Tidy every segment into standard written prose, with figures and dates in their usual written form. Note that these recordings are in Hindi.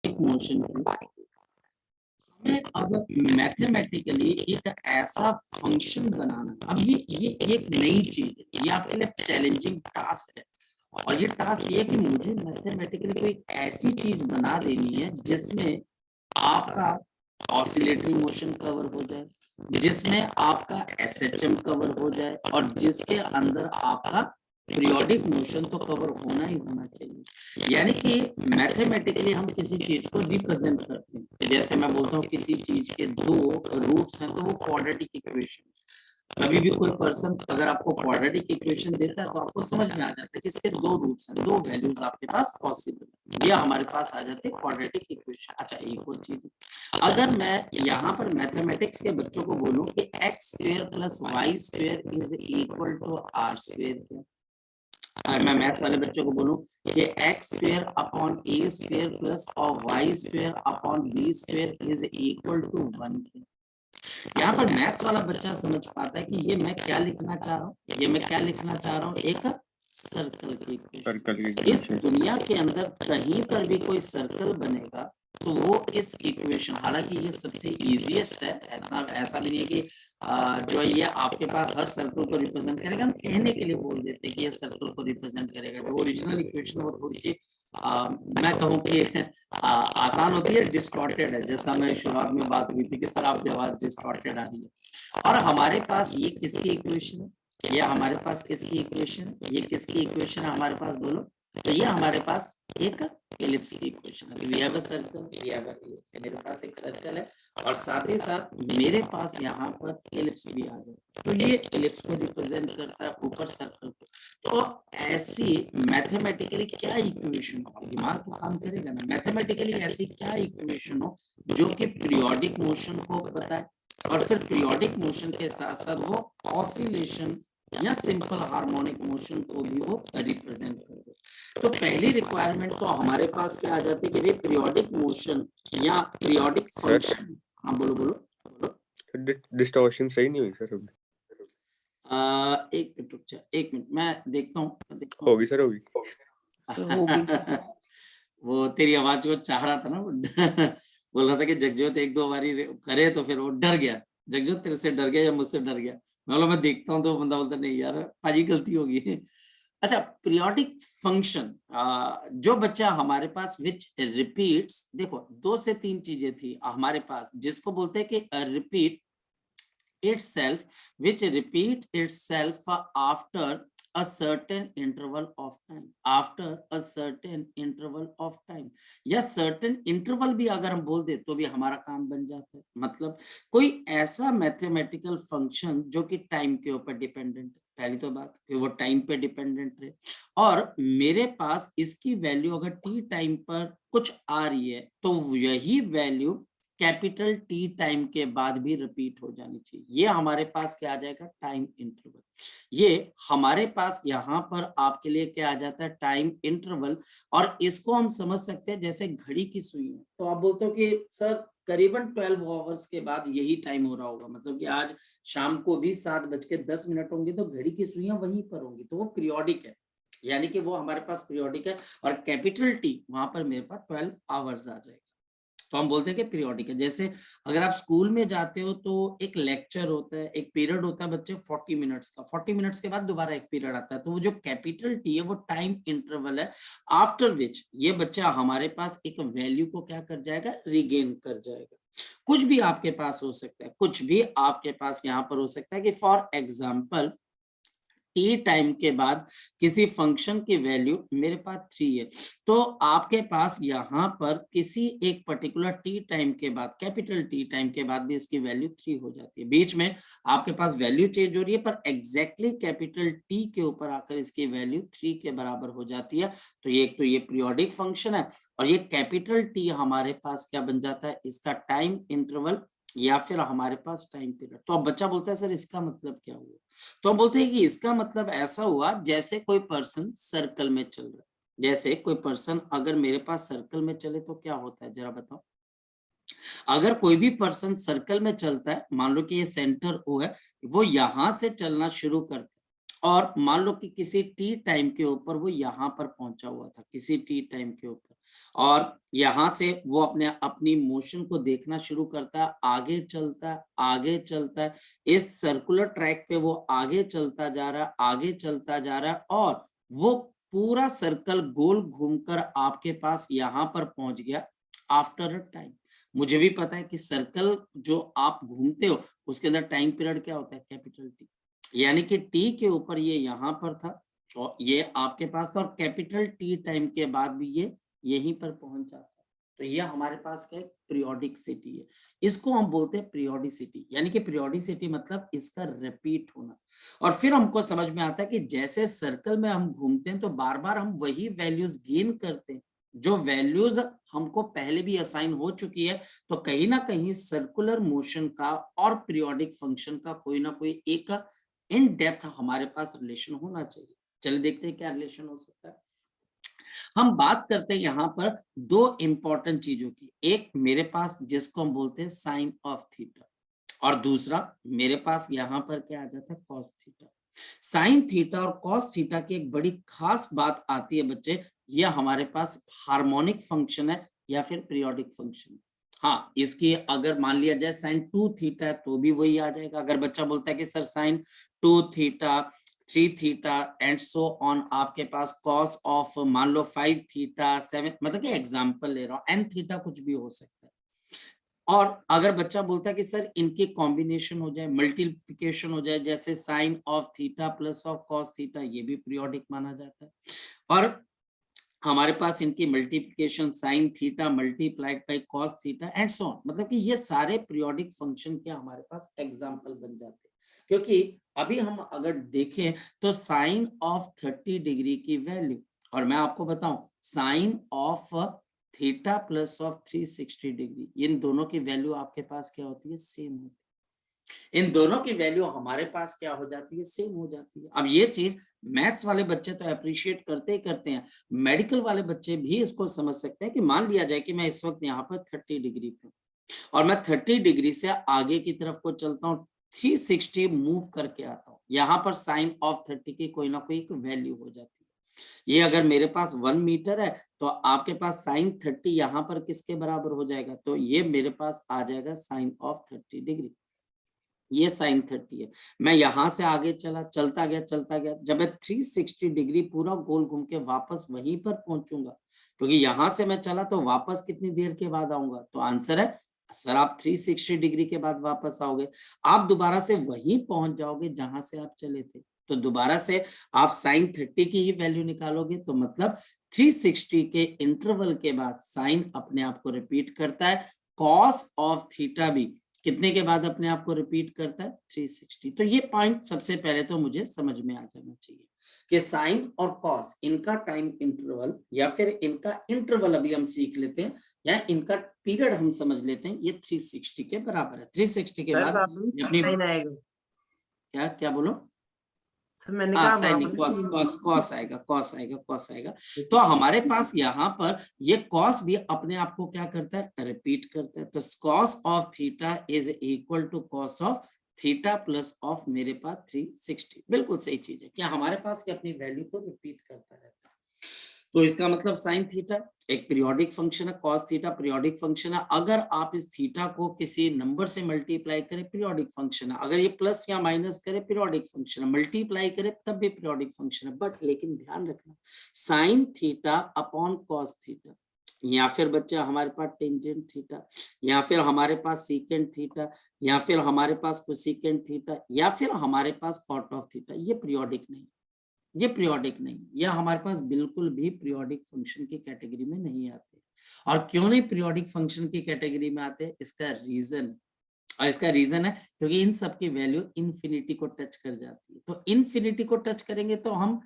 मोशन हमें अब मैथमेटिकली एक ऐसा फंक्शन बनाना, अब ये एक नई चीज है, ये आपके लिए चैलेंजिंग टास्क है। और ये टास्क ये है कि मुझे मैथमेटिकली कोई ऐसी चीज बना देनी है जिसमें आपका ऑसिलेटरी मोशन कवर हो जाए, जिसमें आपका एसएचएम कवर हो जाए, और जिसके अंदर आपका पीरियोडिक मोशन तो कवर होना ही होना चाहिए। यानी कि मैथमेटिकली हम किसी चीज को रिप्रेजेंट करते हैं। जैसे मैं बोलता हूँ किसी चीज के दो रूट्स हैं तो वो क्वाड्रेटिक इक्वेशन। कभी भी कोई पर्सन अगर आपको क्वाड्रेटिक इक्वेशन देता है तो आपको समझ में आ जाता है कि इसके दो रूट्स हैं, दो वैल्यूज आपके पास पॉसिबल है, ये हमारे पास आ जाते हैं क्वाड्रेटिक इक्वेशन। अच्छा, एक और चीज, अगर मैं यहाँ पर मैथमेटिक्स के बच्चों को बोलूं कि x square plus y square is equal to r square, क्या अगर मैं मैथ्स वाले बच्चों को बोलूं कि x square upon a square plus और y square upon b square is equal to 1, यहाँ पर मैथ्स वाला बच्चा समझ पाता है कि ये मैं क्या लिखना चाह रहा हूँ, ये मैं क्या लिखना चाह रहा हूँ, एक सर्कल की इक्वेशन। इस दुनिया के अंदर कहीं पर भी कोई सर्कल बनेगा तो वो इस इक्वेशन, हालांकि ये सबसे इजीएस्ट है, इतना ऐसा भी नहीं है कि जो ये आपके पास हर सर्कल को रिप्रेजेंट करेगा, हम कहने के लिए बोल देते हैं कि ये सर्कल को रिप्रेजेंट करेगा। जो ओरिजिनल इक्वेशन वो थोड़ी सी मैं कहूँ कि आसान होती है, डिस्टॉर्टेड है। जैसा मैं शुरुआत में बात हुई थी कि सर आपकी आवाज डिस्टॉर्टेड आ रही है। और हमारे पास ये किसकी इक्वेशन है, ये हमारे पास किसकी इक्वेशन, ये किसकी इक्वेशन है हमारे पास, बोलो। तो ये हमारे पास एक एलिप्स की इक्वेशन है। We have a circle, we have a ellipse, मेरे पास एक सर्कल है और साथ ही साथ मेरे पास यहाँ पर एलिप्स भी आ जाए, तो ये एलिप्स को रिप्रेजेंट करता है ऊपर सर्कल को। तो ऐसी मैथमेटिकली क्या इक्वेशन हो, दिमाग तो काम करेगा ना, मैथमेटिकली ऐसी क्या इक्वेशन हो जो कि पीरियोडिक मोशन को बताए और फिर पीरियोडिक मोशन के साथ साथ वो ऑसिलेशन या सिंपल हार्मोनिक मोशन को भी वो रिप्रेजेंट करते। तो पहली रिक्वायरमेंट तो हमारे पास क्या आ जाती है कि भाई पीरियोडिक मोशन या पीरियोडिक फंक्शन। हाँ बोलो बोलो बोलो। डिस्टॉर्शन सही नहीं हुई सर अभी? एक मिनट रुक जा, एक मिनट मैं देखता हूँ होगी सर, होगी। वो तेरी आवाज को चाह रहा था ना, वो बोल रहा था कि जगजोत एक दो बारी करे तो फिर वो डर गया। जगजोत तेरे से डर गया या मुझसे डर गया? मैं बोला मैं देखता हूँ, तो बंदा बोलता नहीं यार पाजी गलती होगी। अच्छा, पीरियोडिक फंक्शन, जो बच्चा हमारे पास विच रिपीट्स, देखो 2 से 3 चीजें थी हमारे पास जिसको बोलते हैं कि repeat itself, which repeat itself after a certain interval of time, after a certain interval of time, या certain interval भी अगर हम बोल दे तो भी हमारा काम बन जाता है। मतलब कोई ऐसा मैथमेटिकल फंक्शन जो कि टाइम के ऊपर डिपेंडेंट है, पहली तो बात कि वो टाइम पे डिपेंडेंट है और मेरे पास इसकी वैल्यू अगर टी टाइम पर कुछ आ रही है तो यही वैल्यू कैपिटल टी टाइम के बाद भी रिपीट हो जानी चाहिए। ये हमारे पास क्या आ जाएगा, टाइम इंटरवल। ये हमारे पास यहाँ पर आपके लिए क्या आ जाता है, टाइम इंटरवल। और इसको हम समझ सकते हैं जैसे घड़ी की सुई है, तो आप बोलते हो कि सर करीबन 12 आवर्स के बाद यही टाइम हो रहा होगा, मतलब कि आज शाम को भी 7:10 होंगे तो घड़ी की सुइयां वहीं पर होंगी, तो वो पीरियोडिक है, यानी कि वो हमारे पास पीरियोडिक है। और कैपिटल टी वहां पर मेरे पास 12 आवर्स आ जाएगा, तो हम बोलते हैं कि पीरियोडिक है। जैसे अगर आप स्कूल में जाते हो तो एक लेक्चर होता है, एक पीरियड होता है बच्चे 40 मिनट्स का, 40 मिनट्स के बाद दोबारा एक पीरियड आता है, तो वो जो कैपिटल टी है वो टाइम इंटरवल है, आफ्टर विच ये बच्चा हमारे पास एक वैल्यू को क्या कर जाएगा, रिगेन कर जाएगा। कुछ भी आपके पास हो सकता है, कुछ भी आपके पास यहाँ पर हो सकता है कि फॉर एग्जाम्पल टी टाइम के बाद किसी फंक्शन की वैल्यू मेरे पास 3 है, तो आपके पास यहाँ पर किसी एक पर्टिकुलर टी टाइम के बाद, कैपिटल टी टाइम के बाद भी इसकी वैल्यू 3 हो जाती है। बीच में आपके पास वैल्यू चेंज हो रही है पर एग्जैक्टली कैपिटल टी के ऊपर आकर इसकी वैल्यू 3 के बराबर हो जाती है। तो ये एक तो ये पीरियोडिक फंक्शन है और ये कैपिटल टी हमारे पास क्या बन जाता है, इसका टाइम इंटरवल या फिर हमारे पास टाइम पीरियड। तो अब बच्चा बोलता है सर इसका मतलब क्या हुआ, तो हम बोलते हैं कि इसका मतलब ऐसा हुआ जैसे कोई पर्सन सर्कल में चल रहा है। जैसे कोई पर्सन अगर मेरे पास सर्कल में चले तो क्या होता है जरा बताओ। अगर कोई भी पर्सन सर्कल में चलता है, मान लो कि ये सेंटर ओ है, वो यहां से चलना शुरू करता है और मान लो कि किसी टी टाइम के ऊपर वो यहाँ पर पहुंचा हुआ था, किसी टी टाइम के ऊपर, और यहाँ से वो अपनी मोशन को देखना शुरू करता है, आगे चलता है, आगे चलता है, इस सर्कुलर ट्रैक पे वो आगे चलता जा रहा है, आगे चलता जा रहा है, और वो पूरा सर्कल गोल घूमकर आपके पास यहाँ पर पहुंच गया आफ्टर अ टाइम। मुझे भी पता है कि सर्कल जो आप घूमते हो उसके अंदर टाइम पीरियड क्या होता है, कैपिटल टी, यानी कि टी के ऊपर ये यहाँ पर था और ये आपके पास था, और कैपिटल टी टाइम के बाद भी ये यहीं पर पहुंच जाता है। तो ये हमारे पास क्या है, पीरियोडिसिटी है। इसको हम बोलते हैं पीरियोडिसिटी, यानी कि पीरियोडिसिटी मतलब इसका रिपीट होना। और फिर हमको समझ में आता है कि जैसे सर्कल में हम घूमते हैं तो बार बार हम वही वैल्यूज गेन करते हैं, जो वैल्यूज हमको पहले भी असाइन हो चुकी है। तो कहीं ना कहीं सर्कुलर मोशन का और पीरियोडिक फंक्शन का कोई ना कोई एक इन डेप्थ हमारे पास रिलेशन होना चाहिए। चलिए देखते हैं क्या रिलेशन हो सकता है। हम बात करते हैं यहाँ पर दो इंपॉर्टेंट चीजों की, एक मेरे पास जिसको हम बोलते हैं साइन ऑफ थीटा, और दूसरा मेरे पास यहाँ पर क्या आ जाता है, कॉस थीटा। साइन थीटा और कॉस थीटा की एक बड़ी खास बात आती है बच्चे, ये हमारे पास हार्मोनिक फंक्शन है या फिर पीरियोडिक फंक्शन है। हाँ, इसकी अगर मान लिया जाए साइन 2 थीटा है तो भी वही आ जाएगा। अगर बच्चा बोलता है कि sir sine 2 theta, 3 theta and so on, आपके पास कॉस ऑफ मान लो 5 थीटा, 7, मतलब कि एग्जांपल ले रहा हूं, एन थीटा कुछ भी हो सकता है। और अगर बच्चा बोलता है कि सर इनके कॉम्बिनेशन हो जाए, मल्टीप्लिकेशन हो जाए, जैसे sine of theta plus of cos theta, ये भी पीरियोडिक माना जाता है। और हमारे पास इनकी multiplication sine theta multiplied by cos theta and so on, मतलब कि ये सारे पीरियोडिक फंक्शन के हमारे पास एग्जांपल बन जाते हैं। क्योंकि अभी हम अगर देखें तो साइन ऑफ 30 डिग्री की वैल्यू, और मैं आपको बताऊं sine of theta plus of 360 degree, इन दोनों की वैल्यू आपके पास क्या होती है, सेम होती है। इन दोनों की वैल्यू हमारे पास क्या हो जाती है, सेम हो जाती है। अब ये चीज मैथ्स वाले बच्चे तो अप्रिशिएट करते ही करते हैं, मेडिकल वाले बच्चे भी इसको समझ सकते हैं कि मान लिया जाए कि मैं इस वक्त यहाँ पर 30 डिग्री पे और मैं 30 डिग्री से आगे की तरफ को चलता हूँ, 360 मूव करके आता हूँ, यहाँ पर साइन ऑफ 30 की कोई ना कोई एक वैल्यू हो जाती है। ये अगर मेरे पास 1 मीटर है तो आपके पास साइन 30 यहाँ पर किसके बराबर हो जाएगा, तो ये मेरे पास आ जाएगा साइन ऑफ 30 डिग्री, ये साइन 30 है। मैं यहां से आगे चला, चलता गया, जब मैं 360 डिग्री पूरा गोल घूम के वापस वहीं पर पहुंचूंगा, क्योंकि यहां से मैं चला तो वापस कितनी देर के बाद आऊंगा, तो आंसर है सर आप 360 डिग्री के बाद वापस आओगे, आप दोबारा से वहीं पहुंच जाओगे जहां से आप चले थे। तो दोबारा से आप साइन 30 की ही वैल्यू निकालोगे, तो मतलब 360 के इंटरवल के बाद साइन अपने आप को रिपीट करता है, कॉस ऑफ थीटा भी कितने के बाद अपने आप को रिपीट करता है, 360। तो ये पॉइंट सबसे पहले तो मुझे समझ में आ जाना चाहिए कि साइन और कॉस इनका टाइम इंटरवल या फिर इनका इंटरवल अभी हम सीख लेते हैं, या इनका पीरियड हम समझ लेते हैं, ये 360 के बराबर है। 360 के सर बाद वापस ये अपनी साइन आएगा। क्या क्या बोलो, सर मैंने हाँ कहा साइन नहीं, कॉस वापस कॉस कॉस आएगा, कॉस आएगा, कॉस आएगा। तो हमारे पास यहाँ पर ये कॉस भी अपने आप को क्या करता है, रिपीट करता है। तो cos of theta is equal to cos of theta plus of मेरे पास 360, बिल्कुल सही चीज है, क्या हमारे पास की अपनी वैल्यू को रिपीट करता रहता है। तो इसका मतलब साइन थीटा एक पीरियोडिक फंक्शन है, कॉस थीटा पीरियोडिक फंक्शन है। अगर आप इस थीटा को किसी नंबर से मल्टीप्लाई करें पीरियोडिक फंक्शन है, अगर ये प्लस या माइनस करे पीरियोडिक फंक्शन है, मल्टीप्लाई करे तब भी पीरियोडिक फंक्शन है। बट लेकिन ध्यान रखना sine theta upon cos theta, या फिर बच्चा हमारे पास टेंजेंट थीटा, या फिर हमारे पास सीकेंट थीटा, या फिर हमारे पास कोसेकेंट थीटा, या फिर हमारे पास कॉट ऑफ थीटा, ये पीरियोडिक नहीं, ये पीरियोडिक नहीं, यह हमारे पास बिल्कुल भी पीरियोडिक फंक्शन की कैटेगरी में नहीं आते। और क्यों नहीं पीरियोडिक फंक्शन की कैटेगरी में आते, इसका रीजन, और इसका रीजन है क्योंकि इन सब की वैल्यू इन्फिनिटी को टच कर जाती है। तो इन्फिनिटी को टच करेंगे तो हम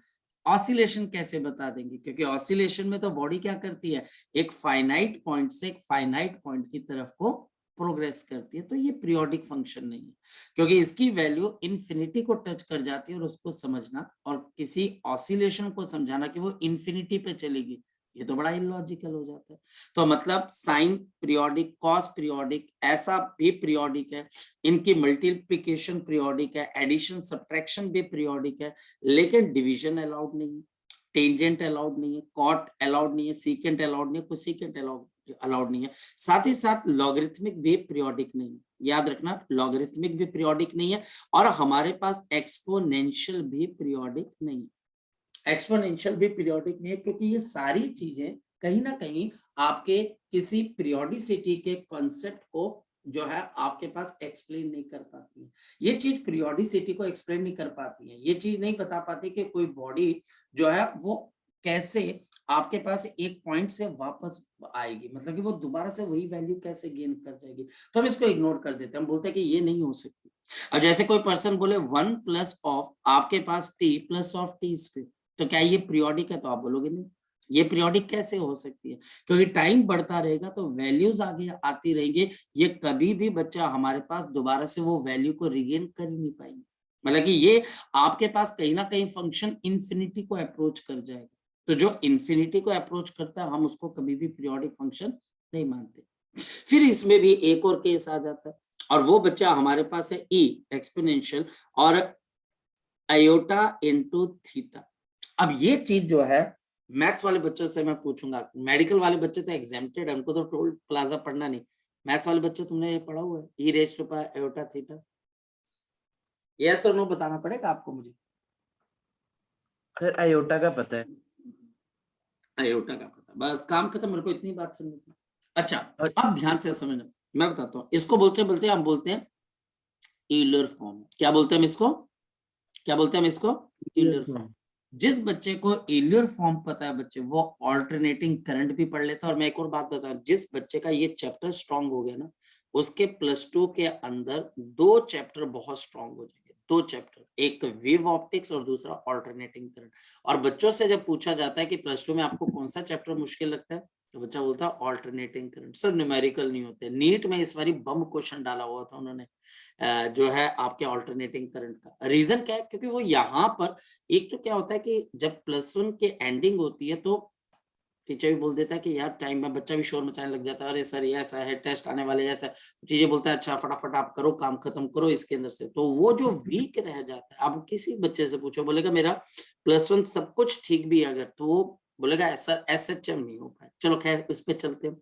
ऑसिलेशन कैसे बता देंगे, क्योंकि ऑसिलेशन में तो बॉडी क्या करती है, एक फाइनाइट पॉइंट से एक फाइनाइट पॉइंट की तरफ को प्रोग्रेस करती है। तो ये पीरियोडिक फंक्शन नहीं है, क्योंकि इसकी वैल्यू इन्फिनिटी को टच कर जाती है, और उसको समझना और किसी ऑसिलेशन को समझाना कि वो इन्फिनिटी पे चलेगी, ये तो बड़ा इलॉजिकल हो जाता है। तो मतलब साइन पीरियोडिक, कॉस पीरियोडिक, ऐसा भी पीरियोडिक है, इनकी मल्टीप्लिकेशन पीरियोडिक है, एडिशन सब्ट्रैक्शन भी पीरियोडिक है, लेकिन डिवीजन अलाउड नहीं है, टेंजेंट अलाउड नहीं है, कॉट अलाउड नहीं है, सीकेंट अलाउड नहीं है, कोसेकेंट अलाउड नहीं है। साथ ही साथ लॉगरिथमिक भी पीरियोडिक नहीं है, याद रखना लॉगरिथमिक भी पीरियोडिक नहीं है, और हमारे पास एक्सपोनेंशियल भी पीरियोडिक नहीं है। एक्सपोनेंशियल भी पीरियोडिक नहीं है, क्योंकि ये सारी चीजें कहीं ना कहीं आपके किसी पीरियोडिसिटी के कॉन्सेप्ट को जो है आपके पास एक्सप्लेन नहीं कर पाती है। ये चीज पीरियोडिसिटी को एक्सप्लेन नहीं कर पाती है, ये चीज नहीं बता पाती कि कोई बॉडी जो है वो कैसे आपके पास एक पॉइंट से वापस आएगी, मतलब कि वो दोबारा से वही वैल्यू कैसे गेन कर जाएगी। तो हम इसको इग्नोर कर देते हैं, हम बोलते हैं कि ये नहीं हो सकती। और जैसे कोई पर्सन बोले 1 प्लस ऑफ आपके पास t plus of T square, तो क्या ये पीरियोडिक है? तो आप बोलोगे नहीं, ये पीरियोडिक कैसे हो सकती है, क्योंकि टाइम बढ़ता रहेगा तो वैल्यूज आगे आती रहेंगी, ये कभी भी बच्चा हमारे पास दोबारा से वो वैल्यू को रिगेन कर ही नहीं पाएंगे। मतलब कि ये आपके पास कहीं ना कहीं फंक्शन इंफिनिटी को अप्रोच कर जाएगा, तो जो इंफिनिटी को अप्रोच करता है हम उसको कभी भी पीरियोडिक फंक्शन नहीं मानते। फिर इसमें भी एक और केस आ जाता है, और वो बच्चा हमारे पास है ई एक्सपोनेंशियल और आयोटा इनटू थीटा। अब ये चीज जो है मैथ्स वाले बच्चों से मैं पूछूंगा, मेडिकल वाले बच्चे तो एग्जेम्प्टेड है, उनको तो टोल प्लाजा पढ़ना नहीं। मैथ्स वाले बच्चे तुमने ये पढ़ा हुआ है e raise to power iota theta? Yes और नो बताना पड़ेगा आपको मुझे। सर आयोटा का पता है। आयोटा का पता, बस काम खत्म, मेरे को इतनी बात सुननी थी। अच्छा और अब ध्यान से समझना, मैं बताता हूँ इसको। बोलते बोलते हम बोलते हैं ईलर फॉर्म। क्या बोलते हैं हम इसको? क्या बोलते हैं हम इसको? ईलर फॉर्म। जिस बच्चे को ईलर फॉर्म पता है बच्चे, वो ऑल्टरनेटिंग करंट भी पढ़ लेता है। और मैं एक और बात बताऊं, जिस बच्चे का ये चैप्टर स्ट्रांग हो गया ना, उसके +2 के अंदर 2 चैप्टर बहुत स्ट्रांग हो जाएंगे। 2 चैप्टर, एक वेव ऑप्टिक्स और दूसरा ऑल्टरनेटिंग करंट। और बच्चों से जब पूछा जाता है कि +2 में आपको कौन सा चैप्टर मुश्किल लगता है, तो बच्चा बोलता है ऑल्टरनेटिंग करंट। सर न्यूमेरिकल नहीं होते। नीट में इस बारी बम क्वेश्चन डाला हुआ था उन्होंने, जो है आपके ऑल्टरनेटिंग करंट का। रीजन क्या है? क्योंकि वो यहाँ पर एक तो क्या होता है कि जब +1 के एंडिंग होती है तो टीचर भी बोल देता है कि यार टाइम में, बच्चा भी शोर मचाने लग जाता है, अरे सर ये ऐसा है, टेस्ट आने वाले ऐसा है। टीचर बोलता है अच्छा फटाफट आप करो, काम खत्म करो इसके अंदर से। तो वो जो वीक रह जाता है, अब किसी बच्चे से पूछो, बोलेगा मेरा +1 सब कुछ ठीक भी है अगर, तो वो बोलेगा ऐसा SHM नहीं हो पाए। चलो खैर उस पर चलते हैं।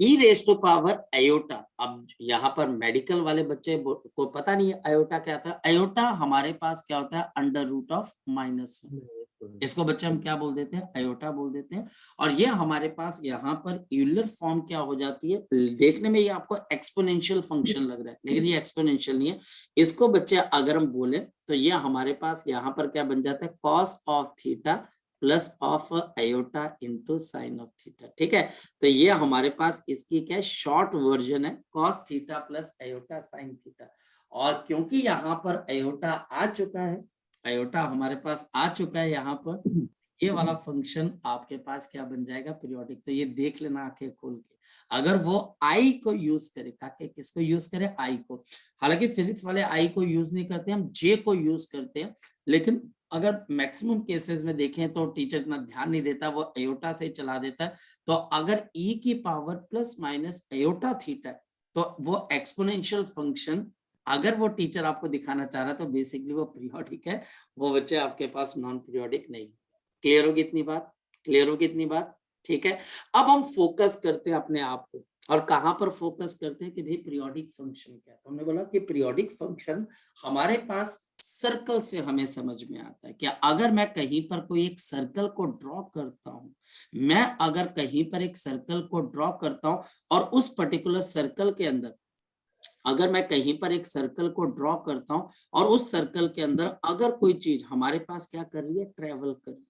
E raise to power iota. अब यहाँ पर मेडिकल वाले बच्चे को पता नहीं है आयोटा क्या था। आयोटा हमारे पास क्या होता है? √-1। इसको बच्चे हम क्या बोल देते हैं? आयोटा बोल देते हैं। और ये हमारे पास यहाँ पर यूलर फॉर्म क्या हो जाती है? देखने में ये आपको एक्सपोनेंशियल फंक्शन लग रहा है, लेकिन ये एक्सपोनेंशियल नहीं है। इसको बच्चे अगर हम बोले तो ये हमारे पास यहाँ पर क्या बन जाता है? cos of theta plus of iota into sine of theta. ठीक है, तो ये हमारे पास इसकी क्या शॉर्ट वर्जन है, cos theta plus iota sine theta. और क्योंकि यहाँ पर आयोटा आ चुका है, आयोटा हमारे पास आ चुका है यहाँ पर, ये वाला फंक्शन आपके पास क्या बन जाएगा? पीरियोडिक। तो ये देख लेना आंखें खोल के। अगर वो आई को यूज करे, काके किसको यूज करे? आई को। हालांकि फिजिक्स वाले आई को यूज नहीं करते, हम जे को यूज करते हैं। लेकिन अगर मैक्सिमम केसेस में देखें तो टीचर इतना ध्यान नहीं देता, वो आयोटा से चला देता है। तो अगर ई की power plus minus iota theta है, तो वो एक्सपोनेंशियल फंक्शन अगर वो टीचर आपको दिखाना चाह रहा है तो बेसिकली वो पीरियोडिक है, वो बच्चे आपके पास नॉन पीरियोडिक नहीं। क्लियर होगी इतनी बात? क्लियर होगी इतनी बात? ठीक है, अब हम फोकस करते हैं अपने आप को, और कहां पर फोकस करते हैं कि भाई पीरियोडिक फंक्शन क्या है। तो हमने बोला कि पीरियोडिक फंक्शन हमारे पास सर्कल से हमें समझ में आता है। क्या अगर मैं कहीं पर कोई एक सर्कल को ड्रॉ करता हूं, मैं अगर कहीं पर एक सर्कल को ड्रॉ करता हूं और उस पर्टिकुलर सर्कल के अंदर, अगर मैं कहीं पर एक सर्कल को ड्रॉ करता हूं और उस सर्कल के अंदर अगर कोई चीज हमारे पास क्या कर रही है? ट्रेवल कर रही है।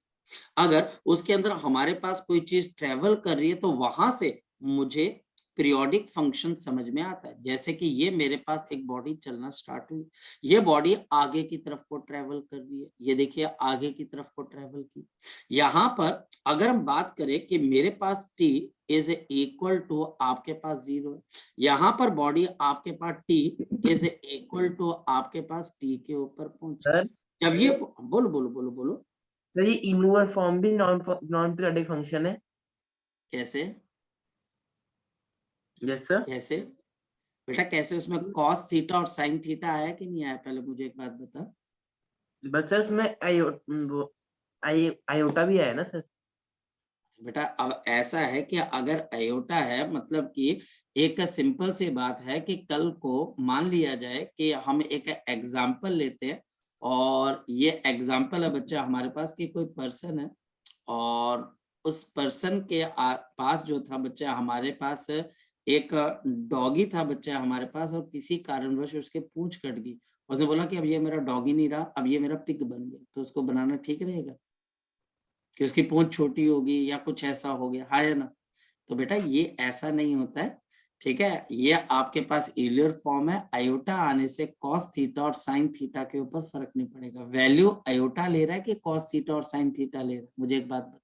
अगर उसके अंदर हमारे पास कोई चीज ट्रेवल कर रही है तो वहां से मुझे पीरियोडिक फंक्शन समझ में आता है। जैसे कि ये मेरे पास एक बॉडी चलना स्टार्ट हुई, ये बॉडी आगे की तरफ को ट्रेवल कर रही है, ये देखिए आगे की तरफ को ट्रेवल की। यहाँ पर अगर हम बात करें कि मेरे पास t इज इक्वल टू आपके पास 0 है, यहाँ पर बॉडी आपके पास t इज इक्वल टू आपके पास t के ऊपर पहुंचे। सर जब ये बोलो बोलो बोलो बोलो सर ये इमूवर फॉर्म भी नॉन पीरियोडिक फंक्शन है? कैसे यस सर। कैसे बेटा कैसे? उसमें कॉस थीटा और साइन थीटा आया कि नहीं आया? पहले मुझे एक बात बता। बस सर उसमें आयोटा भी है ना सर? बेटा अब ऐसा है कि अगर अयोटा है मतलब कि एक सिंपल सी बात है कि कल को मान लिया जाए कि हम एक एग्जाम्पल लेते हैं, और ये एग्जाम्पल है बच्चा हमारे पास कि कोई पर्सन है, और उस पर्सन के पास जो था बच्चा, हमारे पास एक डॉगी था बच्चा हमारे पास, और किसी कारणवश उसके पूंछ कट गई। उसने बोला कि अब ये मेरा डॉगी नहीं रहा, अब ये मेरा पिग बन गया, तो उसको बनाना ठीक रहेगा कि उसकी पूंछ छोटी होगी या कुछ ऐसा हो गया, हाँ या ना? तो बेटा ये ऐसा नहीं होता है, ठीक है। ये आपके पास इलियर फॉर्म है, आयोटा आने से कॉस थीटा और साइन थीटा के ऊपर फर्क नहीं पड़ेगा। वैल्यू आयोटा ले रहा है कि कॉस थीटा और साइन थीटा ले रहा है? मुझे एक बात बता,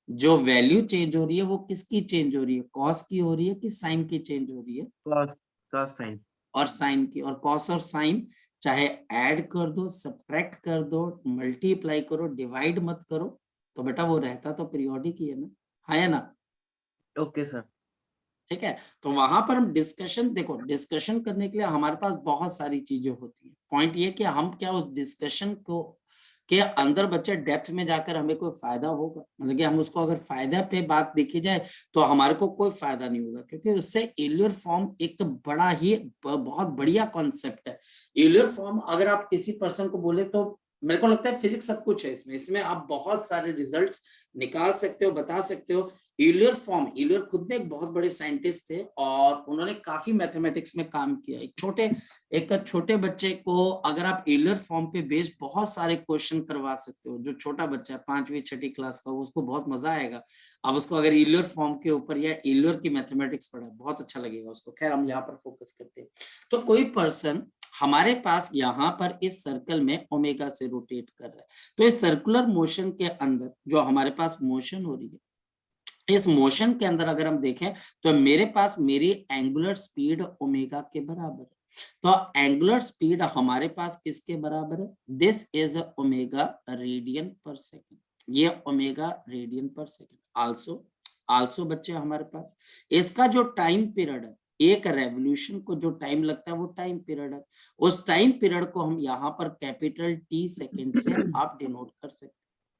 जो वैल्यू चेंज हो रही है वो किसकी चेंज हो रही है? कॉस की हो रही है कि साइन की चेंज हो रही है? Cos sine. और साइन की। और कॉस और साइन चाहे ऐड कर दो, सब्ट्रैक्ट कर दो, मल्टीप्लाई करो, डिवाइड मत करो, तो बेटा वो रहता तो पीरियोडिक ही है ना, हाँ या ना? Okay sir. ठीक है। तो वहां पर हम डिस्कशन, देखो डिस्कशन करने के लिए हमारे पास बहुत सारी चीजें होती है। पॉइंट ये कि हम क्या उस डिस्कशन को के अंदर बच्चे डेप्थ में जाकर हमें कोई फायदा होगा? मतलब कि हम उसको अगर फायदा पे बात देखी जाए तो हमारे को कोई फायदा नहीं होगा, क्योंकि उससे इलियर फॉर्म एक तो बड़ा ही बहुत बढ़िया कॉन्सेप्ट है। इलियर फॉर्म अगर आप किसी पर्सन को बोले तो मेरे को लगता है फिजिक्स सब कुछ है इसमें। इसमें आप बहुत सारे रिजल्ट्स निकाल सकते हो, बता सकते हो। यूलियर फॉर्म, यूलियर खुद में एक बहुत बड़े साइंटिस्ट थे और उन्होंने काफी मैथमेटिक्स में काम किया। एक छोटे बच्चे को अगर आप यूलियर फॉर्म पे बेस्ड बहुत सारे क्वेश्चन करवा सकते हो, जो छोटा बच्चा है 5वीं 6ठी क्लास का, उसको बहुत मजा आएगा। अब उसको अगर यूलियर फॉर्म के ऊपर या यूलियर की मैथमेटिक्स पढ़ा, बहुत अच्छा लगेगा उसको। खैर हम यहाँ पर फोकस करते हैं। तो कोई पर्सन हमारे पास यहाँ पर इस सर्कल में ओमेगा से रोटेट कर रहा है, तो इस सर्कुलर मोशन के अंदर जो हमारे पास मोशन हो रही है, इस मोशन के अंदर अगर हम देखें तो मेरे पास मेरी एंगुलर स्पीड ओमेगा के बराबर है। तो एंगुलर स्पीड हमारे पास किसके बराबर है? दिस इज ओमेगा रेडियन पर सेकेंड। ये ओमेगा रेडियन पर सेकेंड। आल्सो बच्चे हमारे पास इसका जो टाइम पीरियड है, एक रेवोल्यूशन को जो टाइम लगता है वो टाइम पीरियड है। उस टाइम पीरियड को हम यहाँ पर कैपिटल टी सेकेंड से आप डिनोट कर सकते हैं।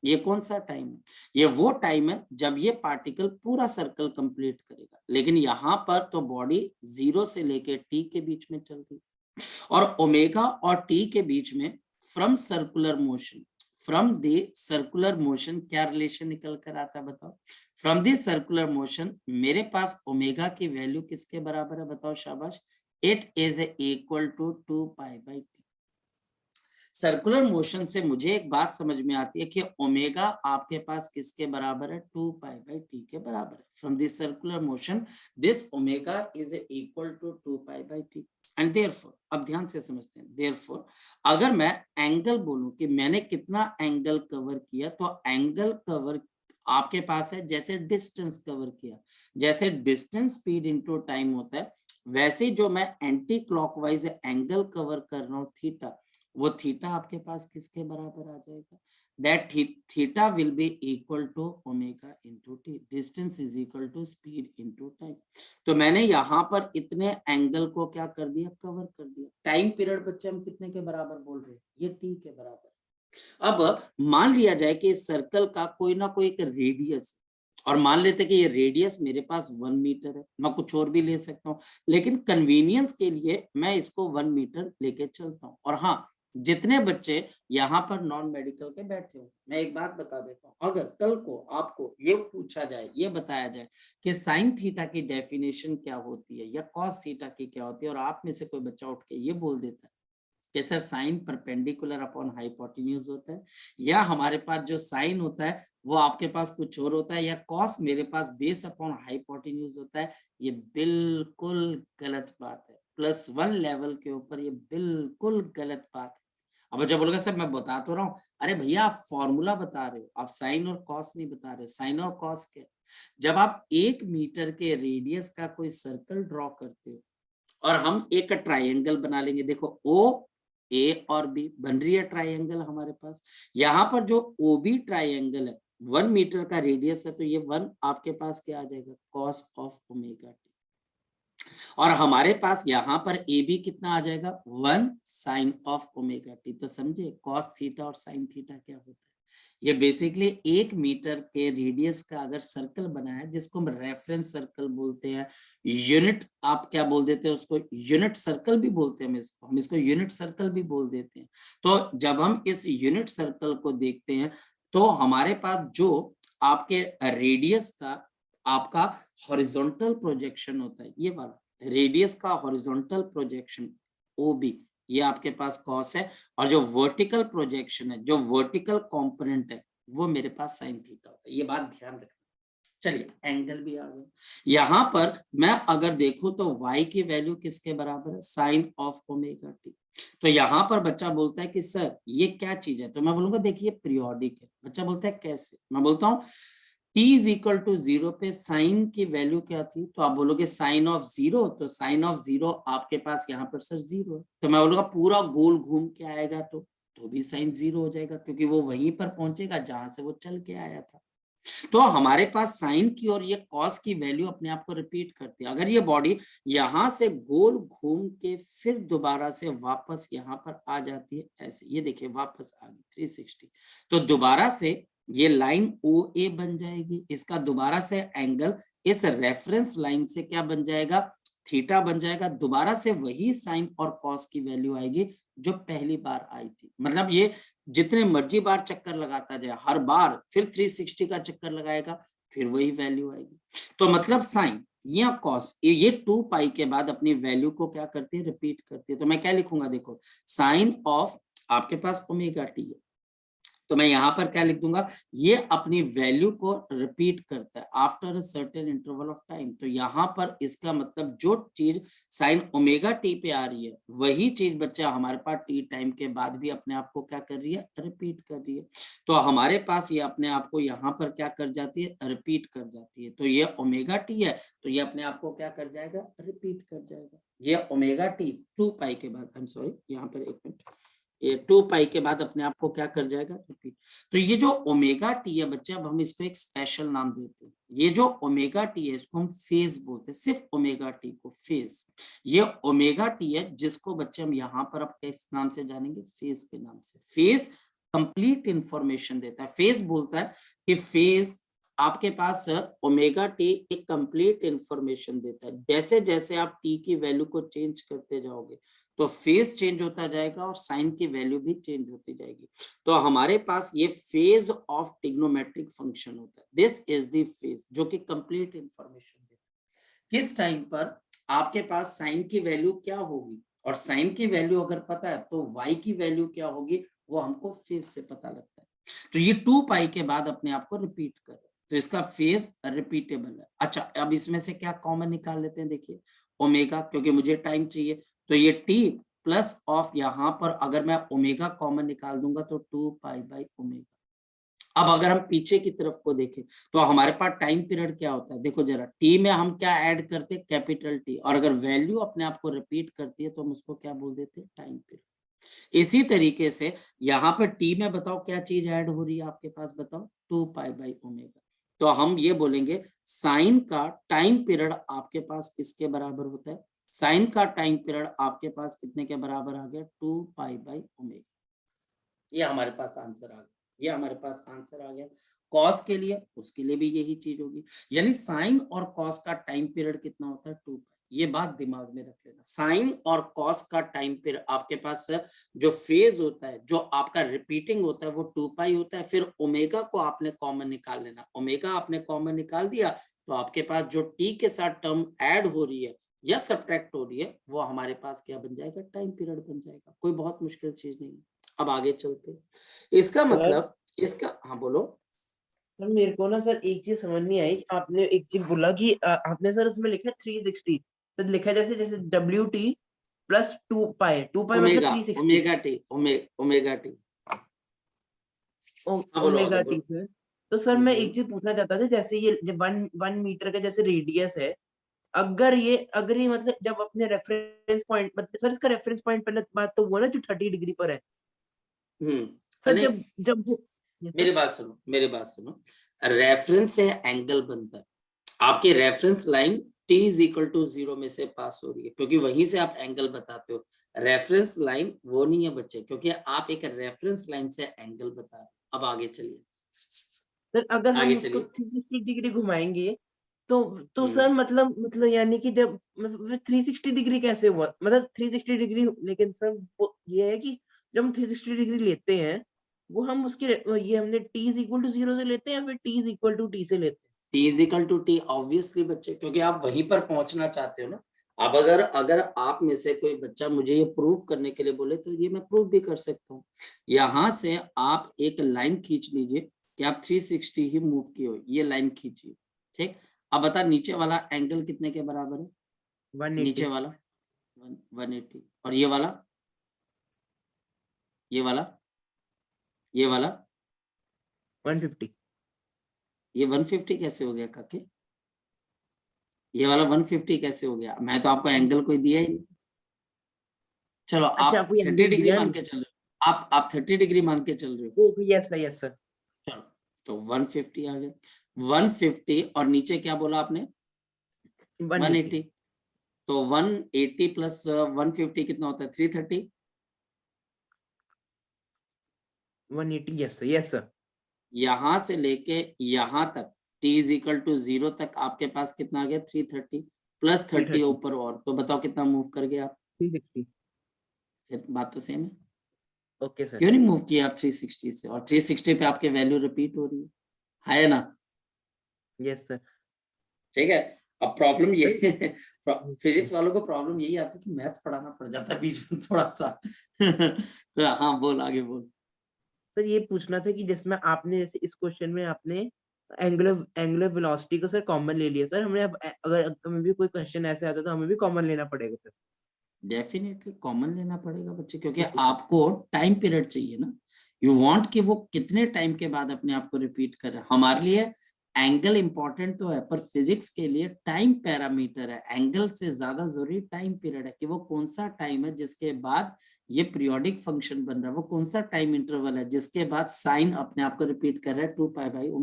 ये कौन सा टाइम है? ये वो टाइम है जब ये पार्टिकल पूरा सर्कल कंप्लीट करेगा। लेकिन यहाँ पर तो बॉडी 0 से लेके टी के बीच में चल रही, और ओमेगा और टी के बीच में फ्रॉम द सर्कुलर मोशन क्या रिलेशन निकल कर आता है बताओ? फ्रॉम द सर्कुलर मोशन मेरे पास ओमेगा की वैल्यू किसके बराबर है बताओ? शाबाश। It is equal to 2π/t। Circular motion से मुझे एक बात समझ में आती है कि ओमेगा आपके पास किसके बराबर है? 2π/t के बराबर है। From this circular motion this omega is equal to 2π/t। And therefore, अब ध्यान से समझते हैं, देयरफॉर अगर मैं एंगल बोलूं कि मैंने कितना एंगल कवर किया, तो एंगल कवर आपके पास है जैसे डिस्टेंस कवर किया। जैसे डिस्टेंस स्पीड इनटू टाइम होता है, वैसे जो मैं एंटी क्लॉकवाइज एंगल कवर कर रहा हूँ थीटा, वो थीटा आपके पास किसके बराबर आ जाएगा? That theta will be equal to omega into t. Distance is equal to speed into time. तो मैंने यहाँ पर इतने एंगल को क्या कर दिया? कवर कर दिया। टाइम पीरियड बच्चे हम कितने के बराबर बोल रहे हैं? ये टी के बराबर। अब मान लिया जाए कि इस सर्कल का कोई ना कोई एक रेडियस, और मान लेते कि ये रेडियस मेरे पास 1 मीटर है। मैं कुछ और भी ले सकता हूँ, लेकिन कन्वीनियंस के लिए मैं इसको 1 मीटर लेके चलता हूँ। और हाँ, जितने बच्चे यहाँ पर नॉन मेडिकल के बैठे हो, मैं एक बात बता देता हूँ, अगर कल को आपको ये पूछा जाए, ये बताया जाए कि साइन थीटा की डेफिनेशन क्या होती है या कॉस थीटा की क्या होती है, और आप में से कोई बच्चा उठ के ये बोल देता है कि sir sine perpendicular upon hypotenuse होता है, या हमारे पास जो साइन होता है वो आपके पास कुछ और होता है, या कॉस मेरे पास बेस अपॉन हाइपोटेन्यूज होता है, ये बिल्कुल गलत बात है। +1 लेवल के ऊपर ये बिल्कुल गलत बात है। अब बच्चा बोलेगा सर मैं बता तो रहा हूँ। अरे भैया आप फॉर्मूला बता रहे हो, आप साइन और कॉस नहीं बता रहे हो। साइन और कॉस क्या? जब आप 1 मीटर के रेडियस का कोई सर्कल ड्रॉ करते हो और हम एक ट्राइंगल बना लेंगे, देखो ओ ए और बी, बन रही है ट्राइंगल हमारे पास। यहाँ पर जो ओबी ट्राइंगल है 1 मीटर का रेडियस है, तो ये 1 आपके पास क्या आ जाएगा, कॉस ऑफ ओमेगा टी। और हमारे पास यहाँ पर ए बी कितना आ जाएगा, 1 साइन ऑफ ओमेगा टी। तो समझे कॉस थीटा और साइन थीटा क्या होता है। ये बेसिकली 1 मीटर के रेडियस का अगर सर्कल बना है, जिसको हम रेफरेंस सर्कल बोलते हैं, यूनिट आप क्या बोल देते हैं उसको, यूनिट सर्कल भी बोलते हैं हम इसको यूनिट सर्कल भी बोल देते हैं। तो जब हम इस यूनिट सर्कल को देखते हैं तो हमारे पास जो आपके रेडियस का आपका हॉरिजॉन्टल प्रोजेक्शन होता है, ये वाला रेडियस का हॉरिजॉन्टल प्रोजेक्शन ओबी, ये आपके पास कॉस है। और जो वर्टिकल प्रोजेक्शन है, जो वर्टिकल कंपोनेंट है, वो मेरे पास साइन थीटा होता है। ये बात ध्यान रखना। चलिए एंगल भी आ गया। यहाँ पर मैं अगर देखूं तो y की वैल्यू किसके बराबर है, साइन ऑफ ओमेगा टी। तो यहाँ पर बच्चा बोलता है कि सर ये क्या चीज है, तो मैं बोलूंगा देखिए पीरियोडिक है। बच्चा बोलता है कैसे, मैं बोलता हूँ t इज इक्वल टू 0 पे साइन की वैल्यू क्या थी, तो आप बोलोगे साइन ऑफ 0, तो साइन ऑफ 0 आपके पास यहाँ पर सर 0 है। तो मैं बोलूंगा पूरा गोल घूम के आएगा तो भी साइन 0 हो जाएगा, क्योंकि वो वहीं पर पहुंचेगा जहां से वो चल के आया था। तो हमारे पास साइन की और ये कॉस की वैल्यू अपने आप को रिपीट करती है। अगर ये बॉडी यहां से गोल घूम के फिर दोबारा से वापस यहाँ पर आ जाती है ऐसे, ये देखिए वापस आ गई 360, तो दोबारा से ये लाइन ओ ए बन जाएगी। इसका दोबारा से एंगल इस रेफरेंस लाइन से क्या बन जाएगा, थीटा बन जाएगा। दोबारा से वही साइन और कॉस की वैल्यू आएगी जो पहली बार आई थी। मतलब ये जितने मर्जी बार चक्कर लगाता जाए, हर बार फिर 360 का चक्कर लगाएगा, फिर वही वैल्यू आएगी। तो मतलब साइन या कॉस ये 2 पाई के बाद अपनी वैल्यू को क्या करती है, रिपीट करती है। तो मैं क्या लिखूंगा, देखो साइन ऑफ आपके पास ओमेगा टी है, तो मैं यहां पर क्या लिख दूंगा, ये अपनी वैल्यू को रिपीट करता है after a certain interval of time. तो यहां पर इसका मतलब जो चीज साइन ओमेगा टी पे आ रही है, वही चीज बच्चा हमारे पास टी टाइम के बाद भी अपने आप को क्या कर रही है, रिपीट कर रही है। तो हमारे पास ये अपने आप को यहाँ पर क्या कर जाती है, रिपीट कर जाती है। तो ये ओमेगा टी है, तो ये अपने आप को क्या कर जाएगा, रिपीट कर जाएगा। ये ओमेगा टी 2 पाई के बाद, आई एम सॉरी यहाँ पर एक मिनट, ये 2 पाई के बाद अपने आप को क्या कर जाएगा, रिपीट। तो ये जो ओमेगा टी है बच्चे, अब हम इसको एक स्पेशल नाम देते हैं। ये जो ओमेगा टी है इसको हम फेज बोलते हैं, सिर्फ ओमेगा टी को फेज। ये ओमेगा टी है जिसको बच्चे हम यहाँ पर अब किस नाम से जानेंगे, फेज के नाम से। फेज कंप्लीट इंफॉर्मेशन देता है। फेज बोलता है कि फेज आपके पास ओमेगा टी एक कंप्लीट इंफॉर्मेशन देता है। जैसे जैसे आप टी की वैल्यू को चेंज करते जाओगे तो फेज चेंज होता जाएगा और साइन की वैल्यू भी चेंज होती जाएगी। तो हमारे पास ये फेज ऑफ ट्रिग्नोमेट्रिक फंक्शन होता है। दिस इज द फेज जो कि कंप्लीट इंफॉर्मेशन देता है। किस टाइम पर आपके पास साइन की वैल्यू क्या होगी, और साइन की वैल्यू अगर पता है तो वाई की वैल्यू क्या होगी, वो हमको फेज से पता लगता है। तो ये 2 पाई के बाद अपने आप को रिपीट कर, तो इसका फेज रिपीटेबल है। अच्छा अब इसमें से क्या कॉमन निकाल लेते हैं, देखिए ओमेगा, क्योंकि मुझे टाइम चाहिए, तो ये टी प्लस ऑफ यहाँ पर अगर मैं ओमेगा कॉमन निकाल दूंगा तो 2 पाई बाई ओमेगा। अब अगर हम पीछे की तरफ को देखें तो हमारे पास टाइम पीरियड क्या होता है, देखो जरा, टी में हम क्या ऐड करते हैं, कैपिटल टी, और अगर वैल्यू अपने आप को रिपीट करती है तो हम उसको क्या बोल देते हैं, टाइम पीरियड। इसी तरीके से यहाँ पर टी में बताओ क्या चीज ऐड हो रही है आपके पास, बताओ 2 पाई बाई ओमेगा। तो हम ये बोलेंगे साइन का टाइम पीरियड आपके पास किसके बराबर होता है, साइन का टाइम पीरियड आपके पास कितने के बराबर आ गया, 2 पाई बाई ओमेगा। ये हमारे पास आंसर आ गया, ये हमारे पास आंसर आ गया। कॉस के लिए, उसके लिए भी यही चीज होगी, यानी साइन और कॉस का टाइम पीरियड कितना होता है, 2 पाई। ये बात दिमाग में रख लेना, साइन और कॉस का टाइम पीरियड आपके पास जो फेज होता है, जो आपका रिपीटिंग होता है, वो 2 पाई होता है। फिर ओमेगा को आपने कॉमन निकाल लेना, ओमेगा आपने कॉमन निकाल दिया तो आपके पास जो टी के साथ टर्म ऐड हो रही है या सब्ट्रैक्ट हो रही है, वो हमारे पास क्या बन जाएगा, टाइम पीरियड बन जाएगा। कोई बहुत मुश्किल चीज नहीं है। अब आगे चलते, इसका मतलब इसका, हाँ बोलो। सर मेरे को ना सर एक चीज समझ नहीं आई, आपने एक चीज बोला कि आपने सर उसमें लिखा 360, तो लिखा जैसे जैसे डब्ल्यू टी प्लस 2 पाई, 2 पाई मतलब omega 360, omega T omega T. हाँ बोलो आगे ओमेगा टी बोलो। से। तो सर मैं एक चीज पूछना चाहता था, जैसे ये 1 मीटर का जैसे रेडियस है, अगर ये मतलब जब अपने रेफरेंस पॉइंट, मतलब सर इसका रेफरेंस पॉइंट पहले बात तो वो ना जो 30 डिग्री पर है सर, नहीं, जब जब वो ये मेरी सर, बात सुनो, रेफरेंस से एंगल बनता है। आपकी reference line t is equal to 0 में से पास हो रही है, क्योंकि वहीं से आप एंगल बताते हो। रेफरेंस लाइन वो नहीं है बच्चे, क्योंकि आप एक रेफरेंस लाइन से एंगल बता रहे हो। अब आगे चलिए, सर अगर हम आगे उसको चलिए। 360 डिग्री घुमाएंगे तो हम्म, सर मतलब यानी कि जब 360 डिग्री कैसे हुआ, मतलब 360 डिग्री, लेकिन सर वो ये है कि जब हम 360 डिग्री लेते हैं वो हम उसके ये हमने t इज इक्वल टू 0 से लेते हैं या फिर t is equal to t से लेते हैं? t is equal to t obviously बच्चे, क्योंकि आप वहीं पर पहुंचना चाहते हो ना। अब अगर अगर आप में से कोई बच्चा मुझे ये प्रूव करने के लिए बोले तो ये मैं प्रूव भी कर सकता हूँ। यहाँ से आप एक लाइन खींच लीजिए कि आप 360 ही मूव किए हो, ये लाइन खींचिए। ठीक, अब बता नीचे वाला एंगल कितने के बराबर है? 180, नीचे वाला 180, और ये वाला, ये वाला, ये वाला, 150। ये 150 कैसे हो गया काके? ये वाला 150 कैसे हो गया? मैं तो आपको एंगल कोई दिया ही नहीं। चलो अच्छा, आप आपको ये 30 एंगल डिग्री दिया मान नहीं? के चल रहे हो, आप 30 डिग्री मान के चल रहे हो। Okay, yes sir. चलो, तो 150 आ गया। 150 और नीचे क्या बोला आपने? 180, 180। तो 180 प्लस 150 कितना होता है? 330। 180, यस सर। यहां से लेके यहां तक t इज इक्वल टू 0 तक आपके पास कितना आ गया? 330 प्लस 30 330, ऊपर, और तो बताओ कितना मूव कर गया आप? 360। फिर बात तो सेम है। Okay sir. क्यों नहीं मूव किया आप 360 से? और 360 पे आपके वैल्यू रिपीट हो रही है ना? Yes sir. ठीक है। अब प्रॉब्लम ये सर है, फिजिक्स वालों को प्रॉब्लम यही आती है कि मैथ्स पढ़ाना पड़ जाता है बीच में थोड़ा सा। तो हाँ, बोल आगे बोल। सर ये पूछना था कि जिसमें आपने जैसे इस क्वेश्चन में आपने एंगुलर एंगुलर वेलोसिटी को सर कॉमन ले लिया सर, हमने अब अगर हमें भी कोई क्वेश्चन ऐसे आता तो हमें भी कॉमन लेना पड़ेगा सर। डेफिनेटली कॉमन लेना पड़ेगा बच्चे, क्योंकि ओके सर। आपको टाइम पीरियड चाहिए ना। यू वांट कि वो कितने टाइम के बाद अपने आप को रिपीट कर रहा है। हमारे लिए एंगल इंपॉर्टेंट तो है, पर फिजिक्स के लिए टाइम पैरामीटर है। एंगल से ज्यादा जरूरी टाइम पीरियड है, कि वो कौन सा टाइम है जिसके बाद ये पीरियोडिक फंक्शन बन रहा है, वो कौन सा टाइम इंटरवल है जिसके बाद साइन अपने आप को रिपीट कर रहा है 2π/ω।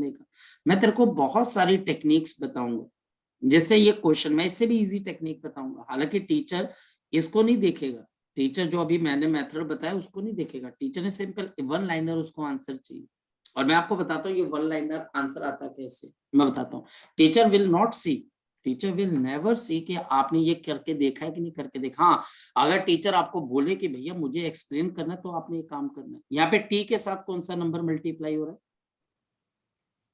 मैं तेरे को बहुत सारी टेक्निक्स बताऊंगा जैसे ये क्वेश्चन, मैं इससे भी इजी टेक्निक बताऊंगा। हालांकि टीचर इसको नहीं देखेगा, टीचर जो अभी मैंने मेथड बताया उसको नहीं देखेगा। टीचर ने सिंपल वन लाइनर उसको आंसर चाहिए। और मैं आपको बताता हूँ ये वन लाइनर आंसर आता कैसे, मैं बताता हूँ। Teacher will not see, teacher will never see कि आपने ये करके देखा है कि नहीं करके देखा। हाँ, अगर टीचर आपको बोले कि भैया मुझे एक्सप्लेन करना है, तो आपने ये काम करना है। यहाँ पे टी के साथ कौन सा नंबर मल्टीप्लाई हो रहा है?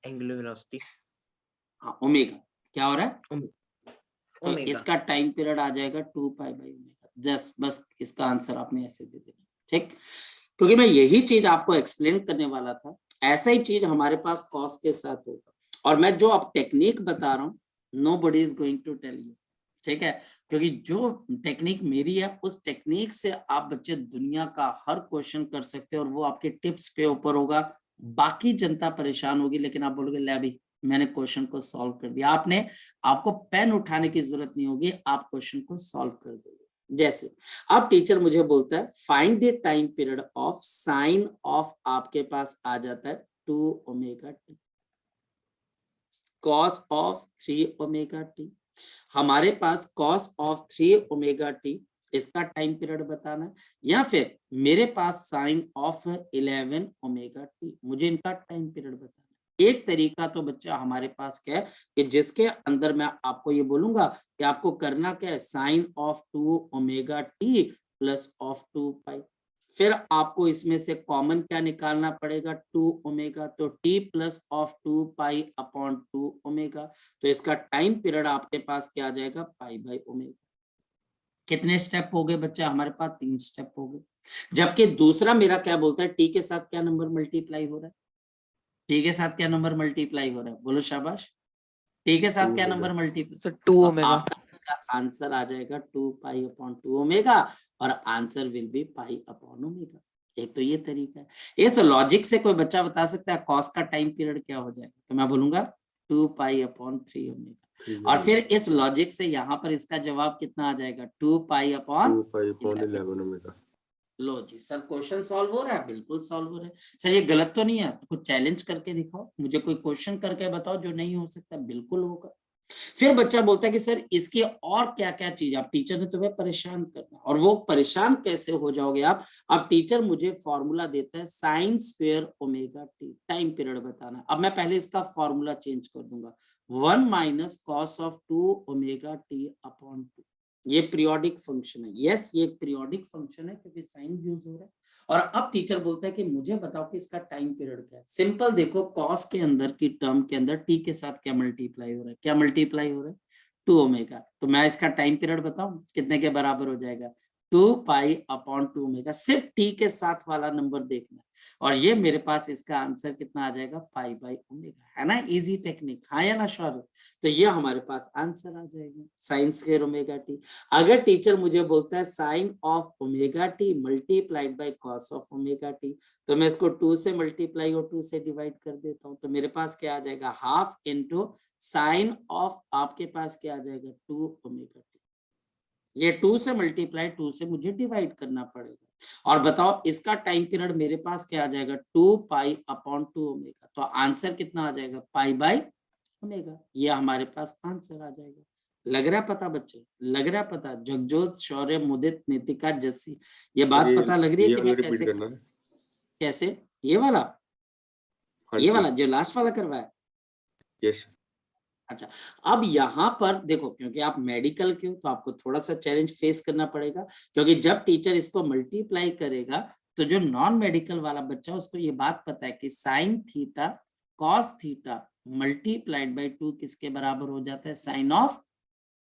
Angular velocity. हाँ, ओमेगा। क्या हो रहा है? तो ओमेगा। इसका टाइम पीरियड आ जाएगा 2π/ω। जस्ट बस इसका आंसर आपने ऐसे दे देना। ठीक, क्योंकि मैं यही चीज आपको एक्सप्लेन करने वाला था। ऐसा ही चीज हमारे पास कॉस के साथ होगा। और मैं जो अब टेक्निक बता रहा हूँ, nobody is going to tell you। ठीक है, क्योंकि जो टेक्निक मेरी है, उस टेक्निक से आप बच्चे दुनिया का हर क्वेश्चन कर सकते हैं, और वो आपके टिप्स पे ऊपर होगा। बाकी जनता परेशान होगी, लेकिन आप बोलोगे ले अभी मैंने क्वेश्चन को सॉल्व कर दिया। आपने आपको पेन उठाने की जरूरत नहीं होगी, आप क्वेश्चन को सॉल्व कर दोगे। जैसे अब टीचर मुझे बोलता है find the time period of sine of, आपके पास आ जाता है 2ω t, कॉस ऑफ 3ω t। हमारे पास कॉस ऑफ 3ω t, इसका टाइम पीरियड बताना है। या फिर मेरे पास साइन ऑफ 11ω t, मुझे इनका टाइम पीरियड बताना है। एक तरीका तो बच्चा हमारे पास क्या है कि जिसके अंदर मैं आपको ये बोलूंगा कि आपको करना क्या है, sine of 2ω t plus of 2π। फिर आपको इसमें से कॉमन क्या निकालना पड़ेगा? 2ω। तो t प्लस ऑफ 2π/2ω। तो इसका टाइम पीरियड आपके पास क्या आ जाएगा? π/ω। कितने स्टेप हो गए बच्चा? हमारे पास 3 स्टेप हो गए। जबकि दूसरा मेरा क्या बोलता है, टी के साथ क्या नंबर मल्टीप्लाई हो रहा है? टी के साथ क्या नंबर मल्टीप्लाई हो रहा है? बोलो शाबाश। टी के साथ क्या नंबर मल्टीप्लाई? सर 2 तो ओमेगा। आपका इसका आंसर आ जाएगा 2π/2ω, और आंसर विल बी π/ω। एक तो ये तरीका है। इस लॉजिक से कोई बच्चा बता सकता है कॉस का टाइम पीरियड क्या हो जाएगा? तो मैं बोलूंगा 2π/3ω। और फिर इस लॉजिक से यहाँ पर इसका जवाब कितना आ जाएगा 2 pi upon 2 pi upon 11 omega. लो जी सर, क्वेश्चन सॉल्व हो रहा है, बिल्कुल सॉल्व हो रहा है सर। ये गलत तो नहीं है? तो कुछ चैलेंज करके दिखाओ, मुझे कोई क्वेश्चन करके बताओ जो नहीं हो सकता। बिल्कुल होगा। फिर बच्चा बोलता है कि सर इसके और क्या क्या चीज, आप टीचर ने तुम्हें परेशान करना, और वो परेशान कैसे हो जाओगे आप? अब टीचर मुझे फॉर्मूला देता है sign square omega T, time period बताना। अब मैं पहले इसका फॉर्मूला चेंज कर दूंगा, 1 minus cos of 2 omega T upon 2। ये पीरियोडिक फंक्शन है। यस, ये एक पीरियोडिक फंक्शन है क्योंकि साइन यूज हो रहा है। और अब टीचर बोलता है कि मुझे बताओ कि इसका टाइम पीरियड क्या है। सिंपल देखो, कॉस के अंदर की टर्म के अंदर टी के साथ क्या मल्टीप्लाई हो रहा है? क्या मल्टीप्लाई हो रहा है? 2 ओमेगा। तो मैं इसका टाइम पीरियड बताऊं कितने के बराबर हो जाएगा? 2 पाई अपॉन 2 ओमेगा। सिर्फ टी के साथ वाला नंबर देखना है, और ये मेरे पास इसका आंसर कितना आ जाएगा? Pi by omega. है ना इजी टेक्निक? हाँ या ना शौर्य? तो ये हमारे पास आंसर आ जाएगा, साइन स्क्वायर ओमेगा टी। अगर टीचर मुझे बोलता है sine of omega t multiplied by cos of omega t, तो मैं इसको 2 से मल्टीप्लाई और 2 से डिवाइड कर देता हूं, तो मेरे पास क्या आ जाएगा? हाफ इनटू साइन ऑफ, आपके पास क्या आ जाएगा? 2 ओमेगा टी। ये 2 से मल्टीप्लाई 2 से मुझे डिवाइड करना पड़ेगा। और बताओ इसका टाइम पीरियड मेरे पास क्या आ जाएगा? 2 पाई अपॉन 2 ओमेगा। तो आंसर कितना आ जाएगा? Pi by omega. ये हमारे पास आंसर आ जाएगा। लग रहा है पता बच्चे? लग रहा है पता? जगजोत, शौर्य, मुदित, नितिका, जस्सी, ये बात पता लग रही है ये कि वाला मैं रिपीट कैसे करना है। कैसे? ये वाला, हाँ ये जी। वाला जो लास्ट वाला करवाया। यस। अच्छा, अब यहाँ पर देखो, क्योंकि आप मेडिकल के हो तो आपको थोड़ा सा चैलेंज फेस करना पड़ेगा, क्योंकि जब टीचर इसको मल्टीप्लाई करेगा तो जो नॉन मेडिकल वाला बच्चा उसको ये बात पता है कि sine theta cos theta multiplied by 2 किसके बराबर हो जाता है? साइन ऑफ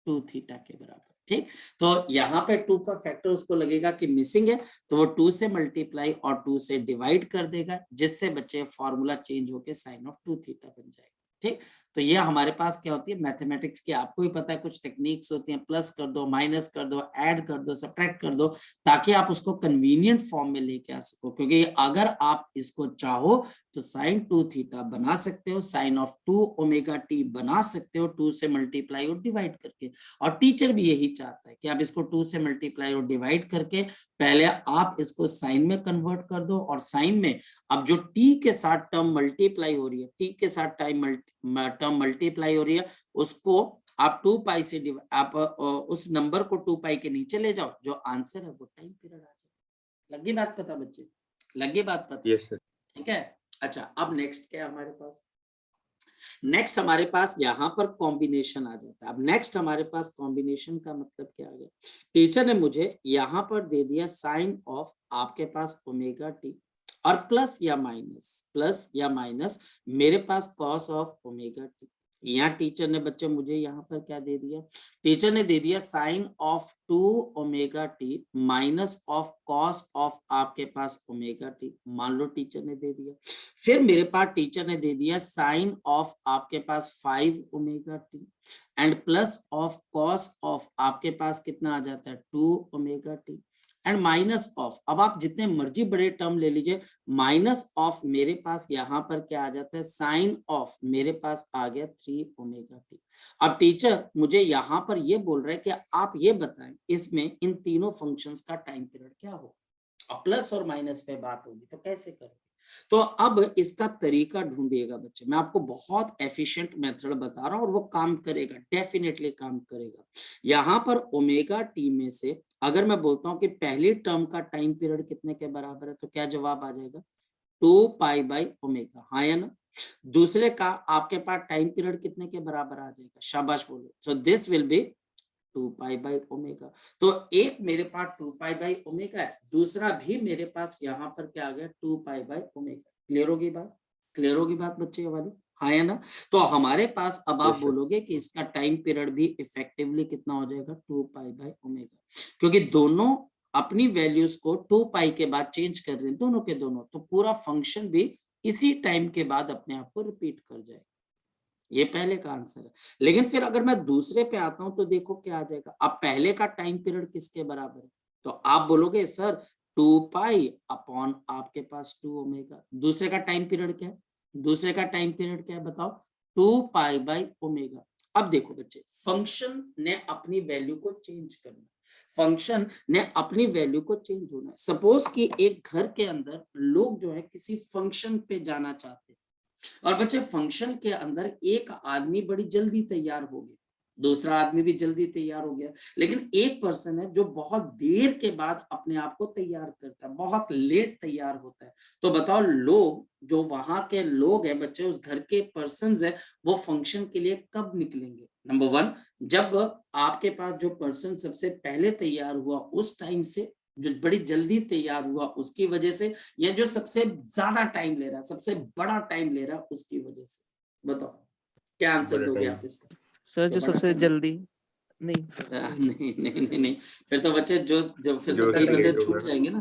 2 थीटा के बराबर। ठीक, तो यहाँ पे 2 का फैक्टर उसको लगेगा कि मिसिंग है, तो वो 2 से मल्टीप्लाई और 2 से डिवाइड कर देगा, जिससे बच्चे फॉर्मूला चेंज होके साइन ऑफ 2 थीटा बन जाएगा। ठीक, तो ये हमारे पास क्या होती है मैथमेटिक्स की, आपको ही पता है कुछ टेक्निक्स होती हैं, प्लस कर दो, माइनस कर दो, ऐड कर दो, सब्ट्रैक्ट कर दो, ताकि आप उसको कन्वीनियंट फॉर्म में लेके आ सको। क्योंकि अगर आप इसको चाहो तो साइन 2 थीटा बना सकते हो, साइन ऑफ 2 ओमेगा टी बना सकते हो 2 से मल्टीप्लाई और डिवाइड करके। और टीचर भी यही चाहता है कि आप इसको 2 से मल्टीप्लाई और डिवाइड करके पहले आप इसको साइन में कन्वर्ट कर दो, और साइन में अब जो टी के साथ टर्म मल्टीप्लाई हो रही है, टी के साथ टर्म मल्टीप्लाई हो रही है, उसको आप 2 पाई से आप उस नंबर को 2 पाई के नीचे ले जाओ, जो आंसर है वो टाइम पीरियड आ जाए। लगी बात पता बच्चे? लगी बात पता? Yes sir. ठीक है। अच्छा, अब नेक्स्ट क्या है हमारे पास? नेक्स्ट हमारे पास यहाँ पर कॉम्बिनेशन आ जाता है। अब नेक्स्ट हमारे पास कॉम्बिनेशन का मतलब क्या आ गया? टीचर ने मुझे यहाँ पर दे दिया साइन ऑफ आपके पास ओमेगा टी, और प्लस या माइनस मेरे पास कॉस ऑफ ओमेगा टी। यहाँ टीचर ने बच्चे मुझे यहाँ पर क्या दे दिया? टीचर ने दे दिया sine of 2 omega t minus of cos of आपके पास ओमेगा टी, मान लो टीचर ने दे दिया। फिर मेरे पास टीचर ने दे दिया साइन ऑफ आपके पास 5 omega T and plus of cos of आपके पास कितना आ जाता है? 2 omega T and minus of, अब आप जितने मर्जी बड़े टर्म ले लीजिए, माइनस ऑफ मेरे पास यहाँ पर क्या आ जाता है? साइन ऑफ मेरे पास आ गया 3 ओमेगा टी। अब टीचर मुझे यहाँ पर ये बोल रहा है कि आप ये बताएं इसमें इन तीनों फंक्शंस का टाइम पीरियड क्या होगा। अब प्लस और माइनस पे बात होगी तो कैसे करें? तो अब इसका तरीका ढूंढिएगा बच्चे, मैं आपको बहुत एफिशिएंट मेथड बता रहा हूं और वो काम करेगा, डेफिनेटली काम करेगा। यहाँ पर ओमेगा टी में से अगर मैं बोलता हूं कि पहली टर्म का टाइम पीरियड कितने के बराबर है, तो क्या जवाब आ जाएगा? 2 पाई बाई ओमेगा। हाँ या ना? दूसरे का आपके पास टाइम पीरियड कितने के बराबर आ जाएगा? शाबाश बोलो। So this will be 2 pi by omega. तो एक मेरे पास 2 पाई बाई ओमेगा है, दूसरा भी मेरे पास यहाँ पर क्या आ गया? 2 पाई बाई ओमेगा। क्लियर होगी बात? क्लियर होगी बात बच्चे वाली? हाँ या ना? तो हमारे पास अब आप यस सर। बोलोगे कि इसका टाइम पीरियड भी इफेक्टिवली कितना हो जाएगा? 2 पाई बाई ओमेगा, क्योंकि दोनों अपनी वैल्यूज को 2 पाई के बाद चेंज कर रहे हैं, दोनों के दोनों, तो पूरा फंक्शन भी इसी टाइम के बाद अपने आप को रिपीट कर जाएगा। ये पहले का आंसर है। लेकिन फिर अगर मैं दूसरे पे आता हूं तो देखो क्या आ जाएगा। अब पहले का टाइम पीरियड किसके बराबर है? तो आप बोलोगे सर 2 पाई अपॉन आपके पास 2 ओमेगा। दूसरे का टाइम पीरियड क्या है? दूसरे का टाइम पीरियड क्या है बताओ? 2 पाई बाई ओमेगा। अब देखो बच्चे, फंक्शन ने अपनी वैल्यू को चेंज करना, फंक्शन ने अपनी वैल्यू को चेंज होना है। सपोज कि एक घर के अंदर लोग जो है किसी फंक्शन पे जाना चाहते हैं, और बच्चे फंक्शन के अंदर एक आदमी बड़ी जल्दी तैयार हो गया, दूसरा आदमी भी जल्दी तैयार हो गया, लेकिन एक पर्सन है जो बहुत देर के बाद अपने आप को तैयार करता है, बहुत लेट तैयार होता है। तो बताओ, लोग जो वहां के लोग हैं बच्चे, उस घर के पर्सन्स है, वो फंक्शन के लिए कब निकलेंगे? नंबर 1, जब आपके पास जो पर्सन सबसे पहले तैयार हुआ उस टाइम से, जो बड़ी जल्दी तैयार हुआ उसकी वजह से, या जो सबसे ज्यादा टाइम ले रहा है, सबसे बड़ा टाइम ले रहा है उसकी वजह से? बताओ क्या आंसर बड़ा दोगे टाइम। आप इसका? सर जो जो बड़ा सबसे टाइम, जल्दी नहीं नहीं नहीं नहीं नहीं, फिर तो बच्चे जो फिर तो जो कई उससे बंदे लेट छूट होगा। जाएंगे ना,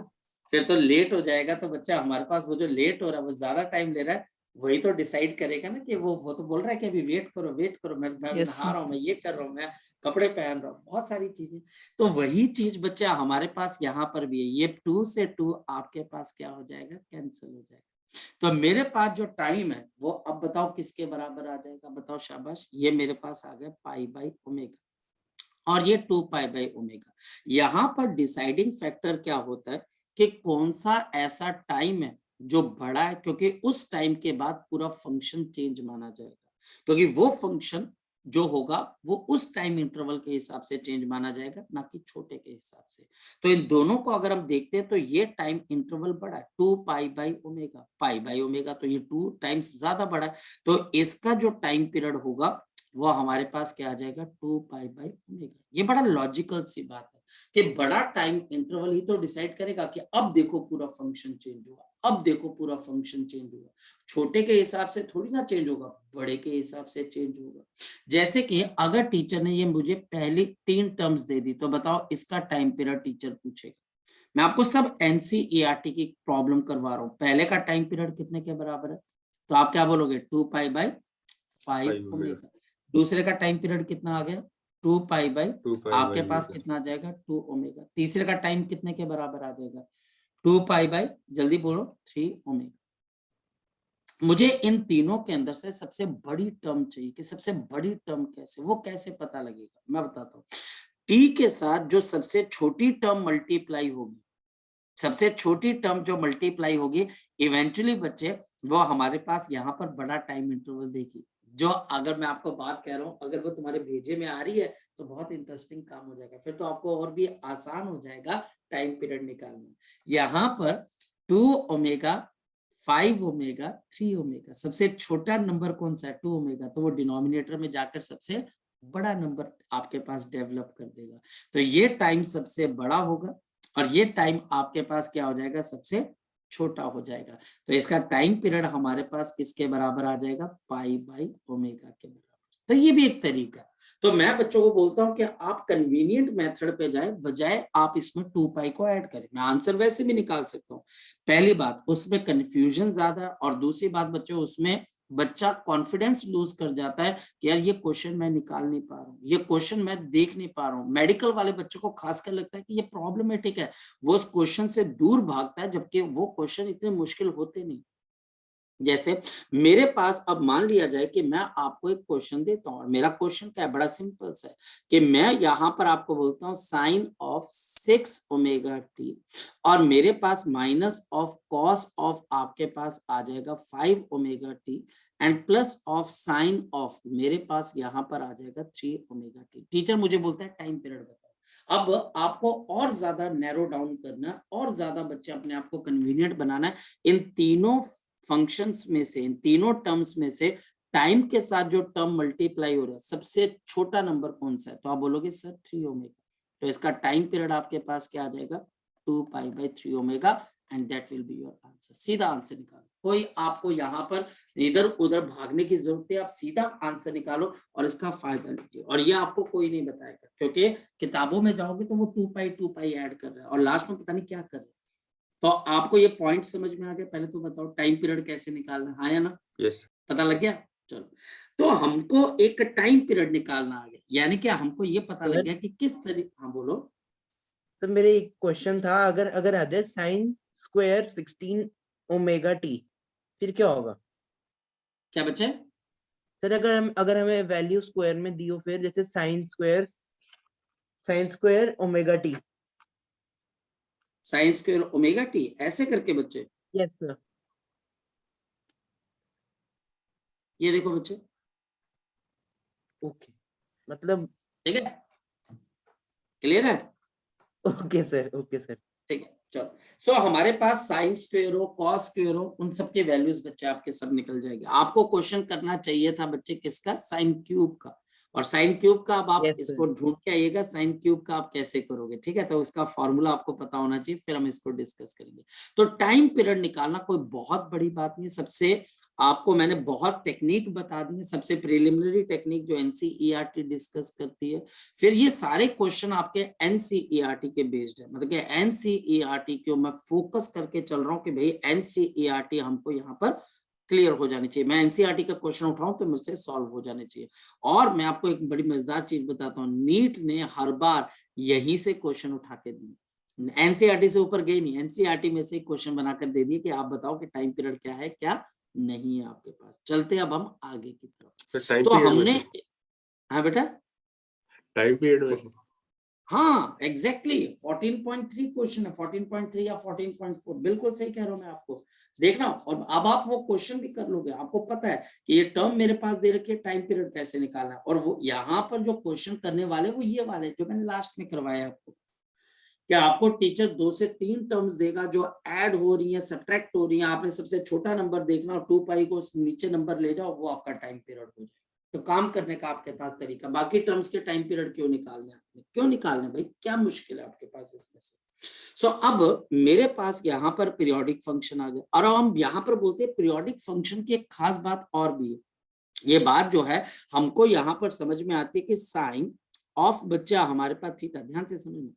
फिर तो लेट हो जाएगा। तो बच्चा हमारे पास वो जो लेट हो रहा है, वो ज्यादा टाइम ले रहा है, वही तो डिसाइड करेगा ना कि वो तो बोल रहा है कि अभी वेट करो, मैं यस नहा रहा हूँ, मैं ये कर रहा हूँ, मैं कपड़े पहन रहा हूँ, बहुत सारी चीजें। तो वही चीज बच्चा हमारे पास यहाँ पर भी है। ये 2 से 2 आपके पास क्या हो जाएगा? कैंसिल हो जाएगा। तो मेरे पास जो टाइम है वो अब बताओ किसके बराबर आ जाएगा? बताओ शाबाश, ये मेरे पास आ गया पाई बाई ओमेगा, और ये 2 पाई बाई ओमेगा। यहाँ पर डिसाइडिंग फैक्टर क्या होता है कि कौन सा ऐसा टाइम है जो बड़ा है, क्योंकि उस टाइम के बाद पूरा फंक्शन चेंज माना जाएगा, क्योंकि वो फंक्शन जो होगा वो उस टाइम इंटरवल के हिसाब से चेंज माना जाएगा, ना कि छोटे के हिसाब से। तो इन दोनों को अगर हम देखते हैं तो ये टाइम इंटरवल बड़ा है, 2 pi by omega, pi by omega, तो ये 2 टाइम्स ज्यादा बड़ा है। तो इसका जो टाइम पीरियड होगा वो हमारे पास क्या आ जाएगा? 2 पाई बाई ओमेगा। ये बड़ा लॉजिकल सी बात है कि बड़ा टाइम इंटरवल ही तो डिसाइड करेगा कि अब देखो पूरा फंक्शन चेंज हुआ, अब देखो पूरा फंक्शन चेंज हुआ। छोटे के हिसाब से थोड़ी ना चेंज होगा, बड़े के हिसाब से चेंज होगा। जैसे कि अगर टीचर ने ये मुझे पहली 3 टर्म्स दे दी, तो बताओ इसका टाइम पीरियड टीचर पूछेगा। मैं आपको सब एनसीईआरटी की प्रॉब्लम करवा रहा हूं। पहले का टाइम पीरियड कितने के बराबर है? तो आप क्या बोलोगे? 2 पाई बाई 5 5 ओमेगा। ओमेगा। दूसरे का टाइम पीरियड कितना आ गया? 2 पाई बाई, 2 पाई आपके बाई पास ओमेगा। कितना आ जाएगा? 2 ओमेगा। तीसरे का टाइम कितने के बराबर आ जाएगा? 2 पाई बाई, जल्दी बोलो, 3 ओमेगा। मुझे इन तीनों के अंदर से सबसे बड़ी टर्म चाहिए कि सबसे बड़ी टर्म कैसे, वो कैसे पता लगेगा? मैं बताता हूँ। टी के साथ जो सबसे छोटी टर्म मल्टीप्लाई होगी, सबसे छोटी टर्म जो मल्टीप्लाई होगी, इवेंचुअली बच्चे वो हमारे पास यहाँ पर बड़ा टाइम इंटरवल देगी। जो अगर मैं आपको बात कह रहा हूँ, अगर वो तुम्हारे भेजे में आ रही है तो बहुत इंटरेस्टिंग काम हो जाएगा, फिर तो आपको और भी आसान हो जाएगा टाइम पीरियड निकालना। यहाँ पर 2 ओमेगा, 5 ओमेगा, 3 ओमेगा, सबसे छोटा नंबर कौन सा है? 2 ओमेगा, तो वो डिनोमिनेटर में जाकर सबसे बड़ा नंबर आपके पास डेवलप कर देगा। तो ये टाइम सबसे बड़ा होगा और ये टाइम आपके पास क्या हो जाएगा? सबसे छोटा हो जाएगा। तो इसका टाइम पीरियड हमारे पास किसके बराबर आ जाएगा? पाई बाई ओमेगा के बराबर। तो ये भी एक तरीका है। तो मैं बच्चों को बोलता हूं कि आप कन्वीनियंट मेथड पे जाए, बजाय आप इसमें 2 पाई को ऐड करें। मैं आंसर वैसे भी निकाल सकता हूँ। पहली बात, उसमें कंफ्यूजन ज्यादा, और दूसरी बात बच्चों, उसमें बच्चा कॉन्फिडेंस लूज कर जाता है कि यार ये क्वेश्चन मैं निकाल नहीं पा रहा हूँ, ये क्वेश्चन मैं देख नहीं पा रहा हूँ। मेडिकल वाले बच्चों को खासकर लगता है कि ये प्रॉब्लमेटिक है, वो उस क्वेश्चन से दूर भागता है, जबकि वो क्वेश्चन इतने मुश्किल होते नहीं। जैसे मेरे पास अब मान लिया जाए कि मैं आपको एक क्वेश्चन देता हूँ, और मेरा क्वेश्चन क्या है? बड़ा सिंपल सा है कि मैं यहाँ पर आपको बोलता हूँ साइन ऑफ 6 ओमेगा टी, और मेरे पास माइनस ऑफ कॉस ऑफ आपके पास आ जाएगा 5 omega T, and plus of sine of मेरे पास यहाँ पर आ जाएगा 3 ओमेगा टी। टीचर मुझे बोलता है टाइम पीरियड बताओ। अब आपको और ज्यादा नैरो डाउन करना, और ज्यादा बच्चे अपने आप को कन्वीनियंट बनाना है। इन तीनों फंक्शंस में से, इन तीनों टर्म्स में से टाइम के साथ जो टर्म मल्टीप्लाई हो रहा है, सबसे छोटा नंबर कौन सा है? तो आप बोलोगे सर 3 ओमेगा। तो इसका टाइम पीरियड आपके पास क्या आ जाएगा? 2 pi by 3 omega, and that will be your answer. सीधा आंसर निकालो, कोई आपको यहाँ पर इधर उधर भागने की जरूरत है, आप सीधा आंसर निकालो और इसका फायदा लीजिए। और ये आपको कोई नहीं बताएगा, क्योंकि किताबों में जाओगे तो वो 2 पाई ऐड कर रहा है और लास्ट में पता नहीं क्या कर रहा है। तो आपको ये पॉइंट समझ में आ गया? पहले तो बताओ टाइम पीरियड कैसे निकालना, हाँ या ना? यस। पता लग गया? चलो, तो हमको एक टाइम पीरियड निकालना आ गया, यानी कि हमको ये पता लग गया कि किस तरीके। हाँ बोलो। तो मेरे एक क्वेश्चन था, अगर अगर आ जाए साइन स्क्वायर 16 ओमेगा टी, फिर क्या होगा? क्या बच्चे? सर अगर हमें वैल्यू स्क्वायर में दी हो, फिर जैसे sign square omega T. Sign square omega T ऐसे करके बच्चे, यस सर। ये देखो बच्चे, ओके, मतलब ठीक है, क्लियर है? Okay sir, okay sir. ठीक है, चलो। सो हमारे पास साइन स्क्वायर हो, कॉस स्क्वायर हो, उन सब के वैल्यूज बच्चे आपके सब निकल जाएंगे। आपको क्वेश्चन करना चाहिए था बच्चे किसका, साइन क्यूब का। और साइन क्यूब का अब आप यस इसको सर। ढूंढ के आइएगा, साइन क्यूब का आप कैसे करोगे, ठीक है? तो उसका फॉर्मूला आपको पता होना चाहिए, फिर हम इसको डिस्कस करेंगे। तो टाइम पीरियड निकालना कोई बहुत बड़ी बात नहीं है। सबसे आपको मैंने बहुत टेक्निक बता दी है, सबसे प्रिलिमिनरी टेक्निक जो एनसीईआरटी डिस्कस करती है। फिर ये सारे क्वेश्चन आपके एनसीईआरटी के बेस्ड है, मतलब कि एनसीईआरटी को मैं फोकस करके चल रहा हूँ कि भाई एनसीईआरटी हमको यहाँ पर क्लियर हो जानी चाहिए। मैं एनसीईआरटी का क्वेश्चन उठाऊं तो मुझसे सॉल्व हो जाने चाहिए। और मैं आपको एक बड़ी मजेदार चीज बताता हूँ, नीट ने हर बार यही से क्वेश्चन उठा के दिए, एनसीईआरटी से ऊपर गई नहीं, एनसीईआरटी में से क्वेश्चन बनाकर दे दिए कि आप बताओ कि टाइम पीरियड क्या है, क्या नहीं है आपके पास। चलते अब हम आगे की तरफ। टाइम तो पीरियड हमने, में, हाँ बेटा, टाइम पीरियड में हाँ एग्जैक्टली 14.3 क्वेश्चन है, 14.3 या 14.4, बिल्कुल सही कह रहा हूं मैं आपको। देखना, और अब आप वो क्वेश्चन भी कर लोगे, आपको पता है कि ये टर्म मेरे पास दे रखी है, टाइम पीरियड कैसे निकालना है। और वो यहाँ पर जो क्वेश्चन करने वाले वो ये वाले जो मैंने लास्ट में करवाया आपको, कि आपको टीचर 2 से 3 टर्म्स देगा जो ऐड हो रही है, सब्ट्रैक्ट हो रही है, आपने सबसे छोटा नंबर देखना और 2 पाई को नीचे नंबर ले जाओ, वो आपका टाइम पीरियड हो जाए। तो काम करने का आपके पास तरीका, बाकी टर्म्स के टाइम पीरियड क्यों निकालने, आपने क्यों निकालने भाई, क्या मुश्किल है आपके पास इसमें से? सो अब मेरे पास यहाँ पर पीरियोडिक फंक्शन आ गया, और हम यहाँ पर बोलते हैं पीरियोडिक फंक्शन की एक खास बात और भी है। ये बात जो है हमको यहाँ पर समझ में आती है कि साइन ऑफ बच्चा हमारे पास थीटा, ध्यान से समझना,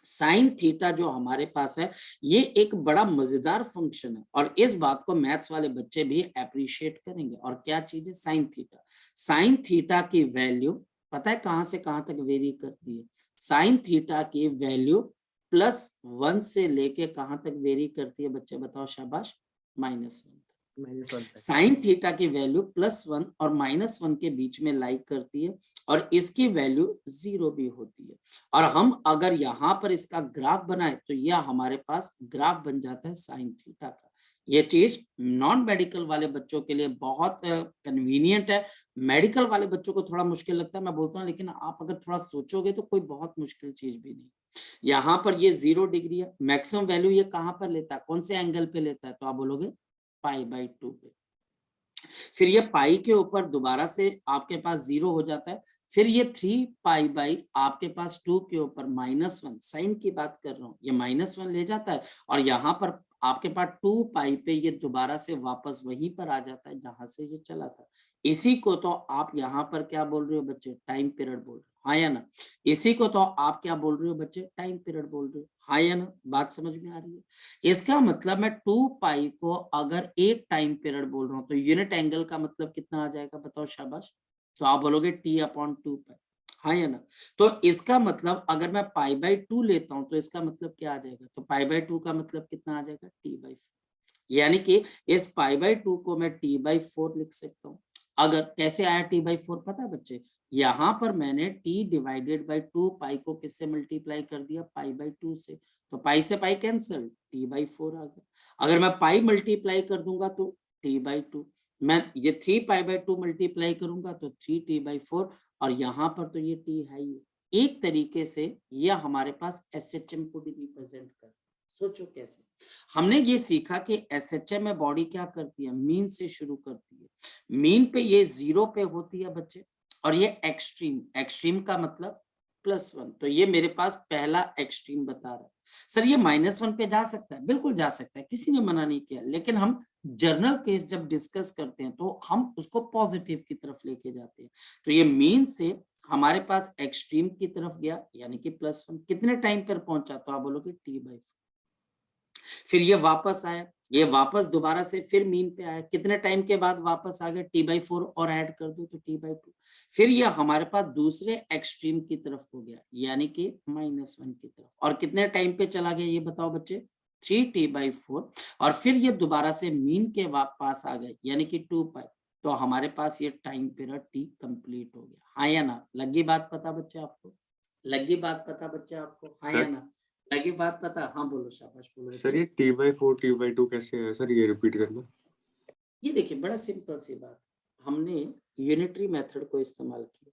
साइन थीटा जो हमारे पास है ये एक बड़ा मजेदार फंक्शन है, और इस बात को मैथ्स वाले बच्चे भी अप्रिशिएट करेंगे। और क्या चीज है साइन थीटा? साइन थीटा की वैल्यू पता है कहां से कहां तक वेरी करती है? साइन थीटा की वैल्यू +1 से लेके कहां तक वेरी करती है बच्चे, बताओ शाबाश? -1। -1 तक। साइन थीटा की वैल्यू +1 और -1 के बीच में लाई करती है, और इसकी वैल्यू 0 भी होती है। और हम अगर यहाँ पर इसका ग्राफ बनाए तो यह हमारे पास ग्राफ बन जाता है साइन थीटा का। ये चीज नॉन मेडिकल वाले बच्चों के लिए बहुत कन्वीनियंट है, मेडिकल वाले बच्चों को थोड़ा मुश्किल लगता है, मैं बोलता हूँ, लेकिन आप अगर थोड़ा सोचोगे तो कोई बहुत मुश्किल चीज भी नहीं। यहाँ पर ये 0 डिग्री है, मैक्सिमम वैल्यू ये कहां पर लेता है, कौन से एंगल पे लेता है? तो आप बोलोगे π/2 पे। फिर ये पाई के ऊपर दोबारा से आपके पास 0 हो जाता है, फिर ये 3π आपके पास 2 के ऊपर -1, साइन की बात कर रहा हूं, ये -1 ले जाता है, और यहाँ पर आपके पास 2π पे ये दोबारा से वापस वहीं पर आ जाता है जहां से ये चला था। इसी को तो आप यहाँ पर क्या बोल रहे हो बच्चे, टाइम पीरियड बोल रहे हो, हाँ या ना? इसी को तो आप क्या बोल रहे हो बच्चे, टाइम पीरियड बोल रहे हो, हाँ या ना? बात समझ में आ रही है? इसका मतलब मैं 2π को अगर एक टाइम पीरियड बोल रहा हूं तो यूनिट एंगल का मतलब कितना आ जाएगा, बताओ शाबाश? तो आप बोलोगे t/2π, हाँ या ना? तो इसका मतलब अगर मैं π/2 लेता हूं तो इसका मतलब क्या आ जाएगा, तो π/2 का मतलब कितना आ जाएगा, t/4। यानी कि इस π/2 को मैं t/4 लिख सकता हूँ। अगर कैसे आया t/4 पता है बच्चे? यहाँ पर मैंने t/2π को किससे मल्टीप्लाई कर दिया, π/2 से, तो पाई से पाई कैंसिल, t/4 आ गया। अगर मैं पाई मल्टीप्लाई कर दूंगा तो t/2, मैं ये 3π/2 मल्टीप्लाई करूंगा तो 3t/4, और यहाँ पर तो ये t है ही। एक तरीके से यह हमारे पास SHM को भी रिप्रेजेंट कर, सोचो कैसे। हमने ये सीखा कि SHM में बॉडी क्या करती है, मीन से शुरू करती है, मीन पे ये 0 पे होती है बच्चे, और ये एक्सट्रीम, एक्सट्रीम का मतलब +1, तो ये मेरे पास पहला एक्सट्रीम बता रहा है। सर ये -1 पे जा सकता है, बिल्कुल जा सकता है, किसी ने मना नहीं किया, लेकिन हम जनरल केस जब डिस्कस करते हैं तो हम उसको पॉजिटिव की तरफ लेके जाते हैं। तो ये मीन से हमारे पास एक्सट्रीम की तरफ गया, यानी कि +1, कितने टाइम पर पहुंचा, तो आप बोलोगे t/4। फिर ये वापस आया, ये वापस दोबारा से फिर मीन पे आया, कितने टाइम के बाद वापस आ गया, t/4 और ऐड कर दो तो t/2। फिर ये हमारे पास दूसरे एक्सट्रीम की तरफ हो गया, यानी कि -1 की तरफ, और कितने टाइम पे चला गया ये बताओ बच्चे, 3t/4, और फिर ये दोबारा से मीन के पास आ गए, यानी कि 2π। तो हमारे पास ये टाइम पीरियड टी कंप्लीट हो गया। हाँ या ना? लगी बात पता बच्चे आपको? लगी बात पता बच्चे आपको? हाँ या सर ना? लगी बात पता? हाँ बोलो, शाबाश बोलो सर बच्चे। ये T/4 T/2 कैसे है सर, ये रिपीट करना। ये देखिए बड़ा सिंपल सी बात, हमने यूनिटरी मेथड को इस्तेमाल किया,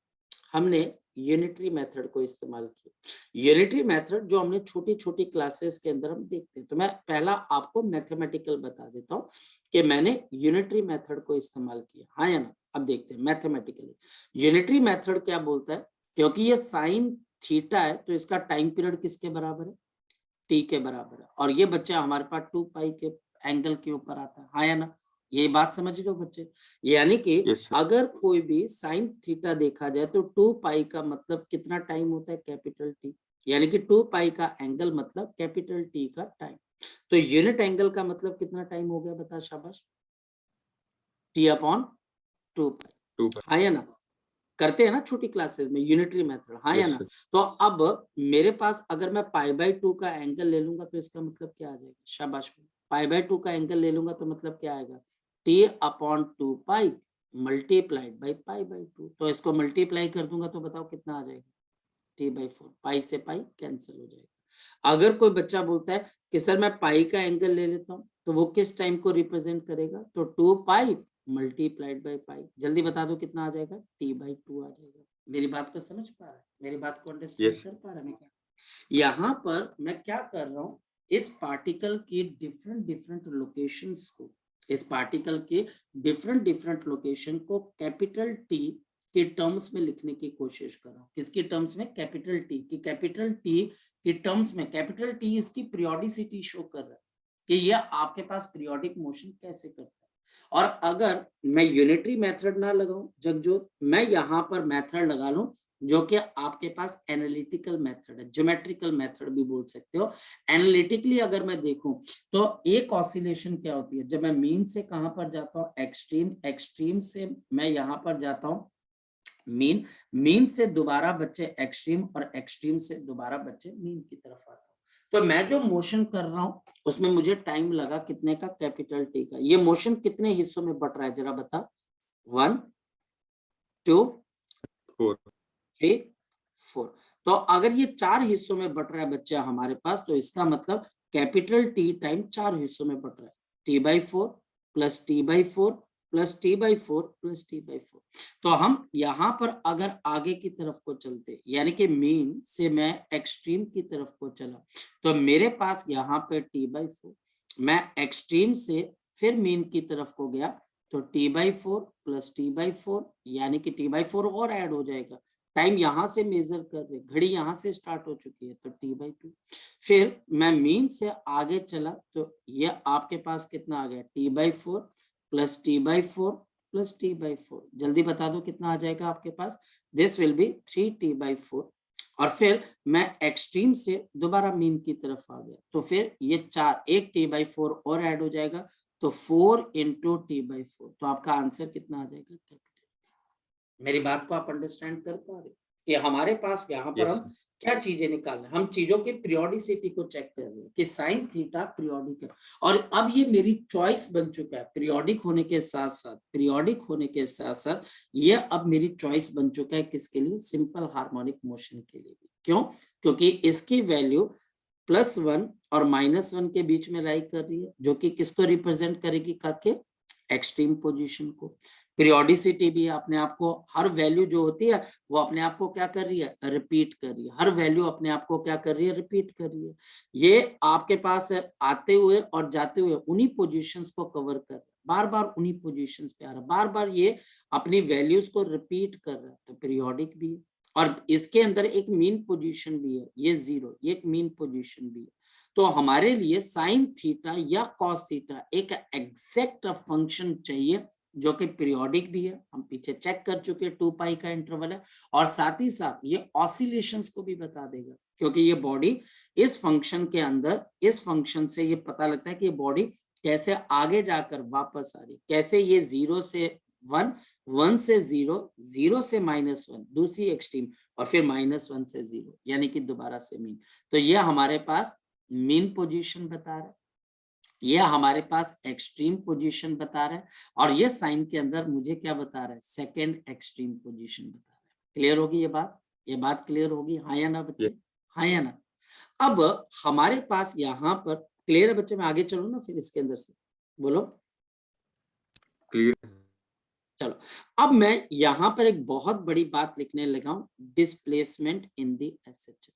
हमने यूनिटरी मेथड को इस्तेमाल किया। यूनिटरी मेथड जो हमने छोटी छोटी क्लासेस के अंदर हम देखते हैं, तो मैं पहला आपको मैथमेटिकल बता देता हूँ कि मैंने यूनिटरी मेथड को इस्तेमाल किया। हाँ या ना? अब देखते हैं मैथमेटिकली यूनिटरी मेथड क्या बोलता है। क्योंकि ये साइन थीटा है तो इसका टाइम पीरियड किसके बराबर है? टी के बराबर है। और ये बच्चा हमारे पास 2 पाई के एंगल के ऊपर आता है। हाँ या ना? ये बात समझ रहे हो बच्चे? यानी कि यस सर। अगर कोई भी साइन थीटा देखा जाए तो 2 पाई का मतलब कितना टाइम होता है? Capital T. यानी कि 2 पाई का एंगल मतलब कैपिटल टी का टाइम। तो यूनिट एंगल का मतलब कितना टाइम हो गया बता शाबाश? टी अपॉन 2 पाई। 2 हाँ या ना? करते हैं ना छोटी क्लासेस में यूनिटरी मेथड। हाँ या यस ना? सर। तो अब मेरे पास अगर मैं π/2 का एंगल ले लूंगा तो इसका मतलब क्या आ जाएगा? शाबाश। π/2 का एंगल ले लूंगा तो मतलब क्या आएगा? t upon 2 pi multiplied by π/2। तो इसको मल्टीप्लाई कर दूंगा तो बताओ कितना आ जाएगा? t/4। पाई से पाई कैंसिल हो जाएगा। अगर कोई बच्चा बोलता है कि सर मैं पाई का एंगल ले लेता हूँ, तो वो किस टाइम को रिप्रेजेंट करेगा? तो 2 पाई मल्टीप्लाइड बाई पाई। जल्दी बता दो कितना आ जाएगा? t/2 आ जाएगा। मेरी बात को समझ पा रहा है? मेरी बात को अंडरस्टैंड यस कर पा रहा है? मैं क्या यहाँ पर मैं क्या कर रहा हूँ, इस पार्टिकल के डिफरेंट डिफरेंट लोकेशंस को, इस पार्टिकल के डिफरेंट डिफरेंट लोकेशन को कैपिटल टी के टर्म्स में लिखने की कोशिश कर रहा हूँ। किसके टर्म्स में? कैपिटल टी की। कैपिटल टी के टर्म्स में कैपिटल टी इसकी पीरियोडिसिटी शो कर रहा है कि यह आपके पास पीरियोडिक मोशन कैसे करता है। और अगर मैं यूनिटरी मेथड ना लगाऊं जगजोत, मैं यहाँ पर मेथड लगा लूं जो कि आपके पास एनालिटिकल मेथड है, ज्योमेट्रिकल मेथड भी बोल सकते हो। एनालिटिकली अगर मैं देखूं तो एक ऑसिलेशन क्या होती है, जब मैं मीन से कहां पर जाता हूं? एक्सट्रीम। एक्सट्रीम से मैं यहां पर जाता हूं मीन। मीन से दोबारा बच्चे एक्सट्रीम, और एक्सट्रीम से दोबारा बच्चे मीन की तरफ आता हूं। तो मैं जो मोशन कर रहा हूं उसमें मुझे टाइम लगा कितने का? कैपिटल टी का। ये मोशन कितने हिस्सों में बट रहा है जरा बता? 1 2 4 3 4। तो अगर ये 4 हिस्सों में बट रहा है बच्चा हमारे पास, तो इसका मतलब कैपिटल टी टाइम 4 हिस्सों में बट रहा है। t/4 plus t/4 plus t/4 plus t/4। तो हम यहाँ पर अगर आगे की तरफ को चलते, यानी कि मीन से मैं एक्सट्रीम की तरफ को चला, तो मेरे पास यहाँ पे t/4, मैं एक्सट्रीम से फिर मीन की तरफ को गया तो t/4 प्लस t/4, यानी कि t/4 और ऐड हो जाएगा। टाइम यहां से मेजर कर रहे, घड़ी यहां से स्टार्ट हो चुकी है तो t/2। फिर मैं मीन से आगे चला तो ये आपके पास कितना आ गया? t/4 plus t/4 plus t/4। जल्दी बता दो कितना आ जाएगा आपके पास? This will be 3t/4। और फिर मैं एक्सट्रीम से दोबारा मीन की तरफ आ गया तो फिर ये 4, एक t/4 और ऐड हो जाएगा तो 4 इंटू t/4। तो आपका आंसर कितना आ जाएगा? कैपिटल। मेरी बात को आप अंडरस्टैंड कर पा रहे हो कि हमारे पास यहाँ पर यस हम क्या चीजें निकाल रहे हैं? हम चीजों की पीरियोडिसिटी को चेक कर रहे हैं कि साइन थीटा पीरियोडिक है। और अब ये मेरी चॉइस बन चुका है, पीरियोडिक होने के साथ साथ, पीरियोडिक होने के साथ साथ ये अब मेरी चॉइस बन चुका है किसके लिए? सिंपल हार्मोनिक मोशन के लिए। क्यों? क्योंकि इसकी वैल्यू +1 और -1 के बीच में लाई कर रही है, जो कि किसको रिप्रेजेंट करेगी? काके एक्सट्रीम पोजीशन को। पीरियोडिसिटी भी अपने आप को, हर वैल्यू जो होती है वो अपने आप को क्या कर रही है? रिपीट कर रही है। हर वैल्यू अपने आप को क्या कर रही है? रिपीट कर रही है। ये आपके पास आते हुए और जाते हुए उन्हीं पोजीशंस को कवर कर रहा है, बार बार उन्हीं पोजीशंस पे आ रहा है, बार बार ये अपनी वैल्यूज को रिपीट कर रहा है, तो पीरियोडिक भी है। और इसके अंदर एक मीन पोजीशन भी है, ये 0, ये एक मीन पोजीशन भी है। तो हमारे लिए साइन थीटा या कॉस थीटा एक एग्जैक्ट फंक्शन चाहिए जो कि पीरियोडिक भी है। हम पीछे चेक कर चुके हैं 2 पाई का इंटरवल है, और साथ ही साथ ये ऑसिलेशंस को भी बता देगा, क्योंकि ये बॉडी इस फंक्शन के अंदर, इस फंक्शन से ये पता लगता है कि ये बॉडी कैसे आगे जाकर वापस आ रही, कैसे ये 0 से 1, 1 से 0, 0 से -1 दूसरी एक्सट्रीम, और फिर -1 से 0 यानी कि दोबारा से मीन। तो ये हमारे पास मीन पोजीशन बता रहा है। ये हमारे पास एक्सट्रीम पोजीशन बता रहा है और ये साइन के अंदर मुझे क्या बता रहा है, सेकंड एक्सट्रीम पोजीशन बता रहा है। क्लियर होगी ये बात क्लियर होगी, हाँ या ना बच्चे? हाँ या ना? अब हमारे पास यहाँ पर क्लियर है बच्चे? मैं आगे चलूं ना फिर इसके अंदर से, बोलो क्लियर। चलो। अब मैं यहाँ पर एक बहुत बड़ी बात लिखने लगा हूं, डिस्प्लेसमेंट इन दी एसएचएम।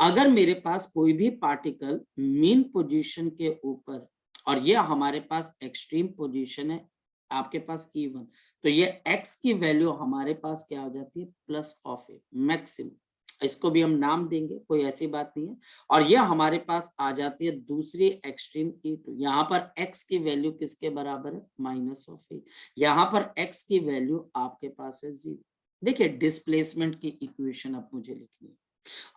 अगर मेरे पास कोई भी पार्टिकल मीन पोजीशन के ऊपर, और ये हमारे पास एक्सट्रीम पोजीशन है आपके पास E1, तो ये x की वैल्यू हमारे पास क्या हो जाती है, प्लस ऑफ ए मैक्सिमम। इसको भी हम नाम देंगे, कोई ऐसी बात नहीं है। और ये हमारे पास आ जाती है दूसरी एक्सट्रीम E2। यहाँ पर x की वैल्यू किसके बराबर है, माइनस ऑफ ए। यहाँ पर x की वैल्यू आपके पास है 0। देखिए डिस्प्लेसमेंट की इक्वेशन अब मुझे लिखनी है।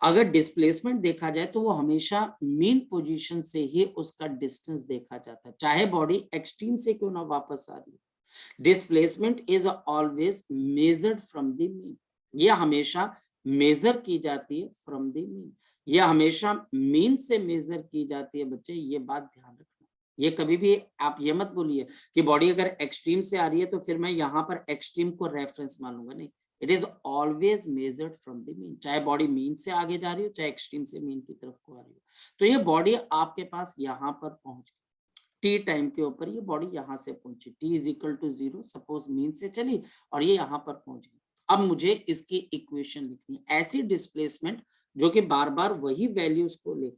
अगर डिस्प्लेसमेंट देखा जाए तो वो हमेशा मीन पोजीशन से ही उसका डिस्टेंस देखा जाता है, चाहे बॉडी एक्सट्रीम से क्यों ना वापस आ रही है। Displacement is always measured from the mean. ये हमेशा मेजर की जाती है फ्रॉम द मीन। ये हमेशा मीन से मेजर की जाती है बच्चे, ये बात ध्यान रखना। ये कभी भी आप ये मत बोलिए कि बॉडी अगर एक्सट्रीम से आ रही है तो फिर मैं यहाँ पर एक्सट्रीम को रेफरेंस मानूंगा, नहीं। It is always measured from the mean, चाहे बॉडी मीन से आगे जा रही हो, चाहे एक्सट्रीम से मीन की तरफ को आ रही हो। तो ये बॉडी आपके पास यहाँ पर पहुंच गई, टी टाइम के ऊपर ये बॉडी यहाँ से पहुंची, t is equal to 0, suppose mean से चली और ये यहाँ पर पहुंच गई। अब मुझे इसकी इक्वेशन लिखनी है, ऐसी डिस्प्लेसमेंट जो कि बार बार वही वैल्यूज को ले,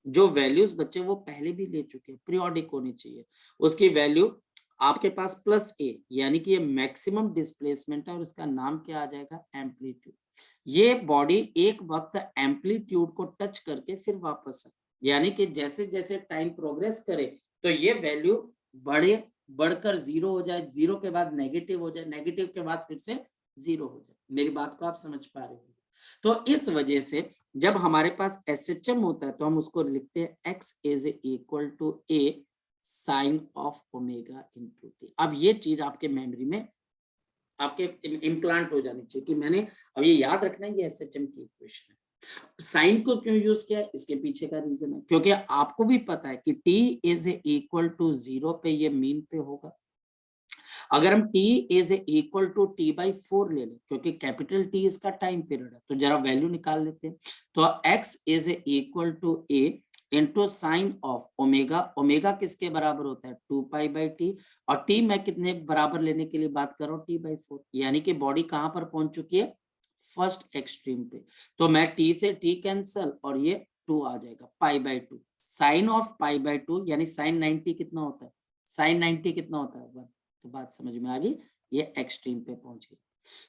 जो वैल्यूज बच्चे वो पहले भी ले चुके हैं, पीरियोडिक होनी चाहिए। उसकी वैल्यू आपके पास प्लस ए, यानी कि ये मैक्सिमम डिस्प्लेसमेंट है और इसका नाम क्या आ जाएगा, एम्पलीट्यूड। ये बॉडी एक वक्त एम्पलीट्यूड को टच करके फिर वापस है, यानी कि जैसे जैसे टाइम प्रोग्रेस करे तो ये वैल्यू बढ़कर 0 हो जाए, 0 के बाद नेगेटिव हो जाए, नेगेटिव के बाद फिर से 0 हो जाए। मेरी बात को आप समझ पा रहे हो? तो इस वजह से जब हमारे पास एसएचएम होता है तो हम उसको लिखते हैं x is equal to a sine of omega into t. अब ये चीज आपके मेमोरी में आपके इम्प्लांट हो जानी चाहिए कि मैंने अब ये याद रखना है, ये एसएचएम की इक्वेशन है। साइन को क्यों यूज किया, इसके पीछे का रीजन है क्योंकि आपको भी पता है कि t इज इक्वल टू 0 पे ये मीन पे होगा। अगर हम t is equal to t/4 ले लें, क्योंकि कैपिटल T इसका टाइम पीरियड है, तो जरा वैल्यू निकाल लेते हैं। तो x is equal to a into sine of omega. Omega किसके बराबर होता है, 2π/t, और t मैं कितने बराबर लेने के लिए बात कर रहा हूँ, t/4, यानी कि बॉडी कहां पर पहुंच चुकी है, फर्स्ट एक्सट्रीम पे। तो मैं t से t कैंसल और ये 2 आ जाएगा, π/2। साइन ऑफ π/2 यानी साइन 90 कितना होता है, साइन 90 कितना होता है 1। तो बात समझ में आ गई, ये एक्सट्रीम पे पहुंच गई।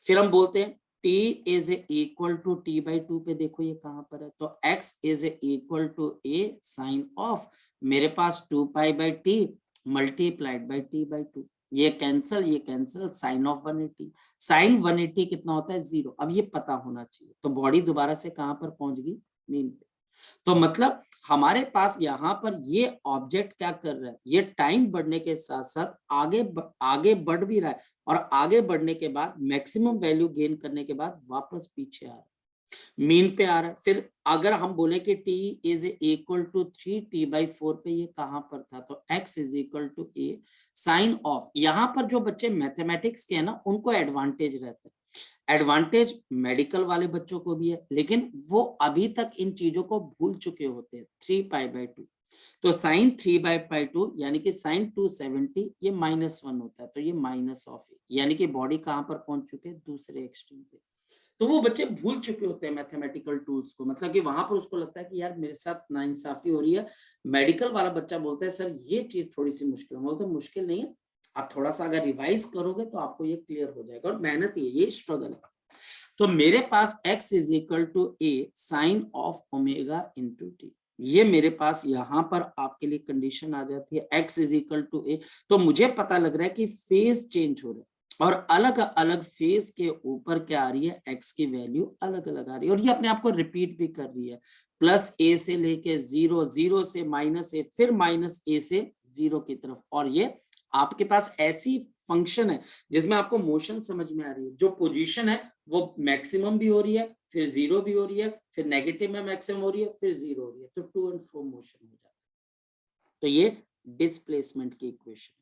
फिर हम बोलते हैं t is equal to t/2 पे, देखो ये कहां पर है, तो x is equal to a sine of, मेरे पास 2π/t मल्टीप्लाइड बाई t/2। ये कैंसल, साइन ऑफ 180, साइन 180 कितना होता है 0। अब ये पता होना चाहिए, तो बॉडी दोबारा से कहां पर पहुंच गई, मीन पे। तो मतलब हमारे पास यहाँ पर ये ऑब्जेक्ट क्या कर रहा है, ये टाइम बढ़ने के साथ साथ आगे बढ़ भी रहा है, और आगे बढ़ने के बाद मैक्सिमम वैल्यू गेन करने के बाद वापस पीछे आ रहा है, मीन पे आ रहा है। फिर अगर हम बोले कि t is equal to 3t/4 पे ये कहां पर था, तो x is equal to a sine of. यहाँ पर जो बच्चे मैथमेटिक्स के हैं ना, उनको एडवांटेज रहता है, एडवांटेज मेडिकल वाले बच्चों को भी है, लेकिन वो अभी तक इन चीजों को भूल चुके होते हैं। 3π/2, तो साइन 3π/2 यानी कि साइन 270 ये -1 होता है, तो ये माइनस ऑफ, यानी कि बॉडी कहां पर पहुंच चुके हैं, दूसरे एक्सट्रीम पे। तो वो बच्चे भूल चुके होते हैं मैथमेटिकल टूल्स को, मतलब कि वहां पर उसको लगता है कि यार मेरे साथ नाइंसाफी हो रही है। मेडिकल वाला बच्चा बोलता है सर ये चीज थोड़ी सी मुश्किल है, बोलते मुश्किल नहीं है, आप थोड़ा सा अगर रिवाइज करोगे तो आपको ये क्लियर हो जाएगा, और मेहनत ये स्ट्रगल है। तो मेरे पास x is equal to a sine of omega into t, ये मेरे पास यहाँ पर आपके लिए कंडीशन आ जाती है, x is equal to a। तो मुझे पता लग रहा है कि फेज चेंज हो रहा है, और अलग अलग फेज के ऊपर क्या आ रही है, x की वैल्यू अलग अलग आ रही है, और ये अपने आप को रिपीट भी कर रही है, प्लस a से लेके 0, 0 से माइनस a, फिर माइनस a से 0 की तरफ। और ये आपके पास ऐसी फंक्शन है जिसमें आपको मोशन समझ में आ रही है, जो पोजीशन है वो मैक्सिमम भी हो रही है, फिर 0 भी हो रही है, फिर नेगेटिव में मैक्सिमम हो रही है, फिर 0 हो रही है, तो टू एंड फ्रो मोशन हो जाता है। तो ये डिस्प्लेसमेंट की इक्वेशन,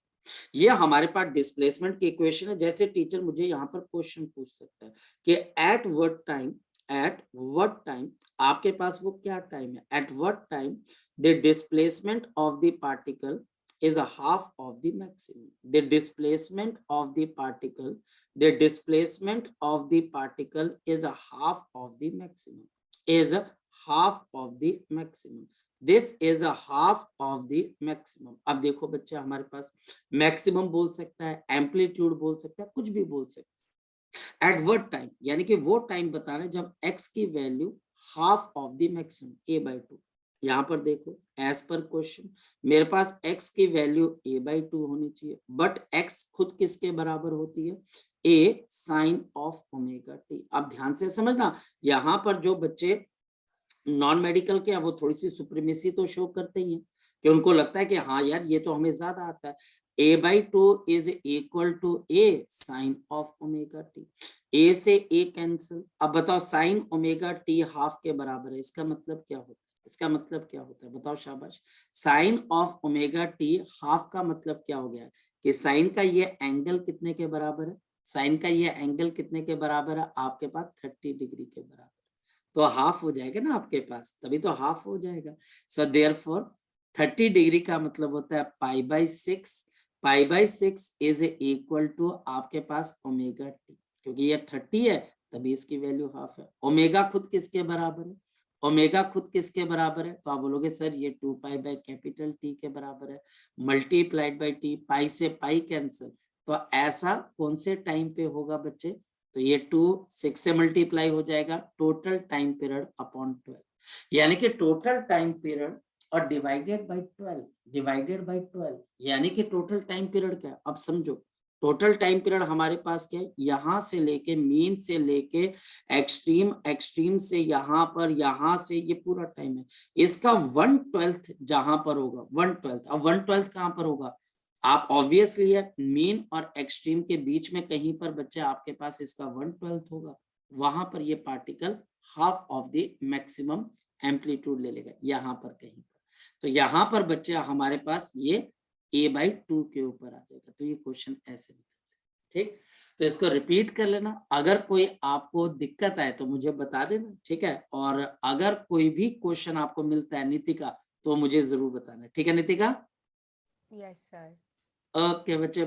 ये हमारे पास डिस्प्लेसमेंट की इक्वेशन है। जैसे टीचर मुझे यहाँ पर क्वेश्चन पूछ सकता है कि एट व्हाट टाइम आपके पास वो क्या टाइम है, at what time the displacement of the particle is a half of the maximum. The displacement of the particle is a half of the maximum. Is a half of the maximum. This is a half of the maximum. अब देखो बच्चे, हमारे पास मैक्सिमम बोल सकता है, एम्पलीट्यूड बोल सकता है, कुछ भी बोल सकता है। एट व्हाट टाइम यानी कि वो टाइम बताना है जब x की value half of the maximum a/2। यहाँ पर देखो, एज पर क्वेश्चन मेरे पास x की वैल्यू a/2 होनी चाहिए, बट x खुद किसके बराबर होती है, a sine of omega t। अब ध्यान से समझना, यहाँ पर जो बच्चे नॉन मेडिकल के हैं वो थोड़ी सी सुप्रीमेसी तो शो करते ही हैं कि उनको लगता है कि हाँ यार ये तो हमें ज्यादा आता है। a/2 is equal to a sine of omega t। a से a कैंसिल। अब बताओ साइन ओमेगा t हाफ के बराबर है, इसका मतलब क्या होता है, इसका मतलब क्या होता है, बताओ शाबाश। Sine of omega t half का मतलब क्या हो गया कि साइन का ये एंगल कितने के बराबर है, साइन का ये एंगल कितने के बराबर है, आपके पास 30 डिग्री के बराबर, तो हाफ हो जाएगा ना आपके पास, तभी तो हाफ हो जाएगा। सो देयरफॉर 30 डिग्री का मतलब होता है π/6। π/6 इज इक्वल टू आपके पास ओमेगा टी, क्योंकि ये 30 है तभी इसकी वैल्यू हाफ है। ओमेगा खुद किसके बराबर है, ओमेगा खुद किसके बराबर है, तो आप बोलोगे सर ये 2π/T के बराबर है, मल्टीप्लाइड बाय टी, पाई से पाई कैंसिल। तो ऐसा कौन से टाइम पे होगा बच्चे, तो ये 2 6 से मल्टीप्लाई हो जाएगा, टोटल टाइम पीरियड अपॉन 12, यानी कि टोटल टाइम पीरियड और डिवाइडेड बाय 12 यानी कि टोटल टाइम पीरियड क्या है। अब समझो, टोटल टाइम पीरियड हमारे पास क्या है, यहां से लेके मीन से लेके एक्सट्रीम से यहाँ से ये पूरा टाइम है, इसका 1/12 जहां पर होगा 1/12। अब 1/12 कहां पर होगा, आप ऑब्वियसली है मीन और एक्सट्रीम के बीच में कहीं पर बच्चे आपके पास इसका 1/12 होगा, वहां पर ये particle half of the maximum amplitude ले लेगा, यहाँ पर कहीं पर। तो यहाँ पर बच्चे हमारे पास ये a/2 के ऊपर आ जाएगा। तो ये क्वेश्चन ऐसे निकलते हैं, ठीक। तो इसको रिपीट कर लेना, अगर कोई आपको दिक्कत आए तो मुझे बता देना, ठीक है। और अगर कोई भी क्वेश्चन आपको मिलता है नितिका, तो मुझे जरूर बताना, ठीक है नितिका। Yes sir. ओके बच्चे।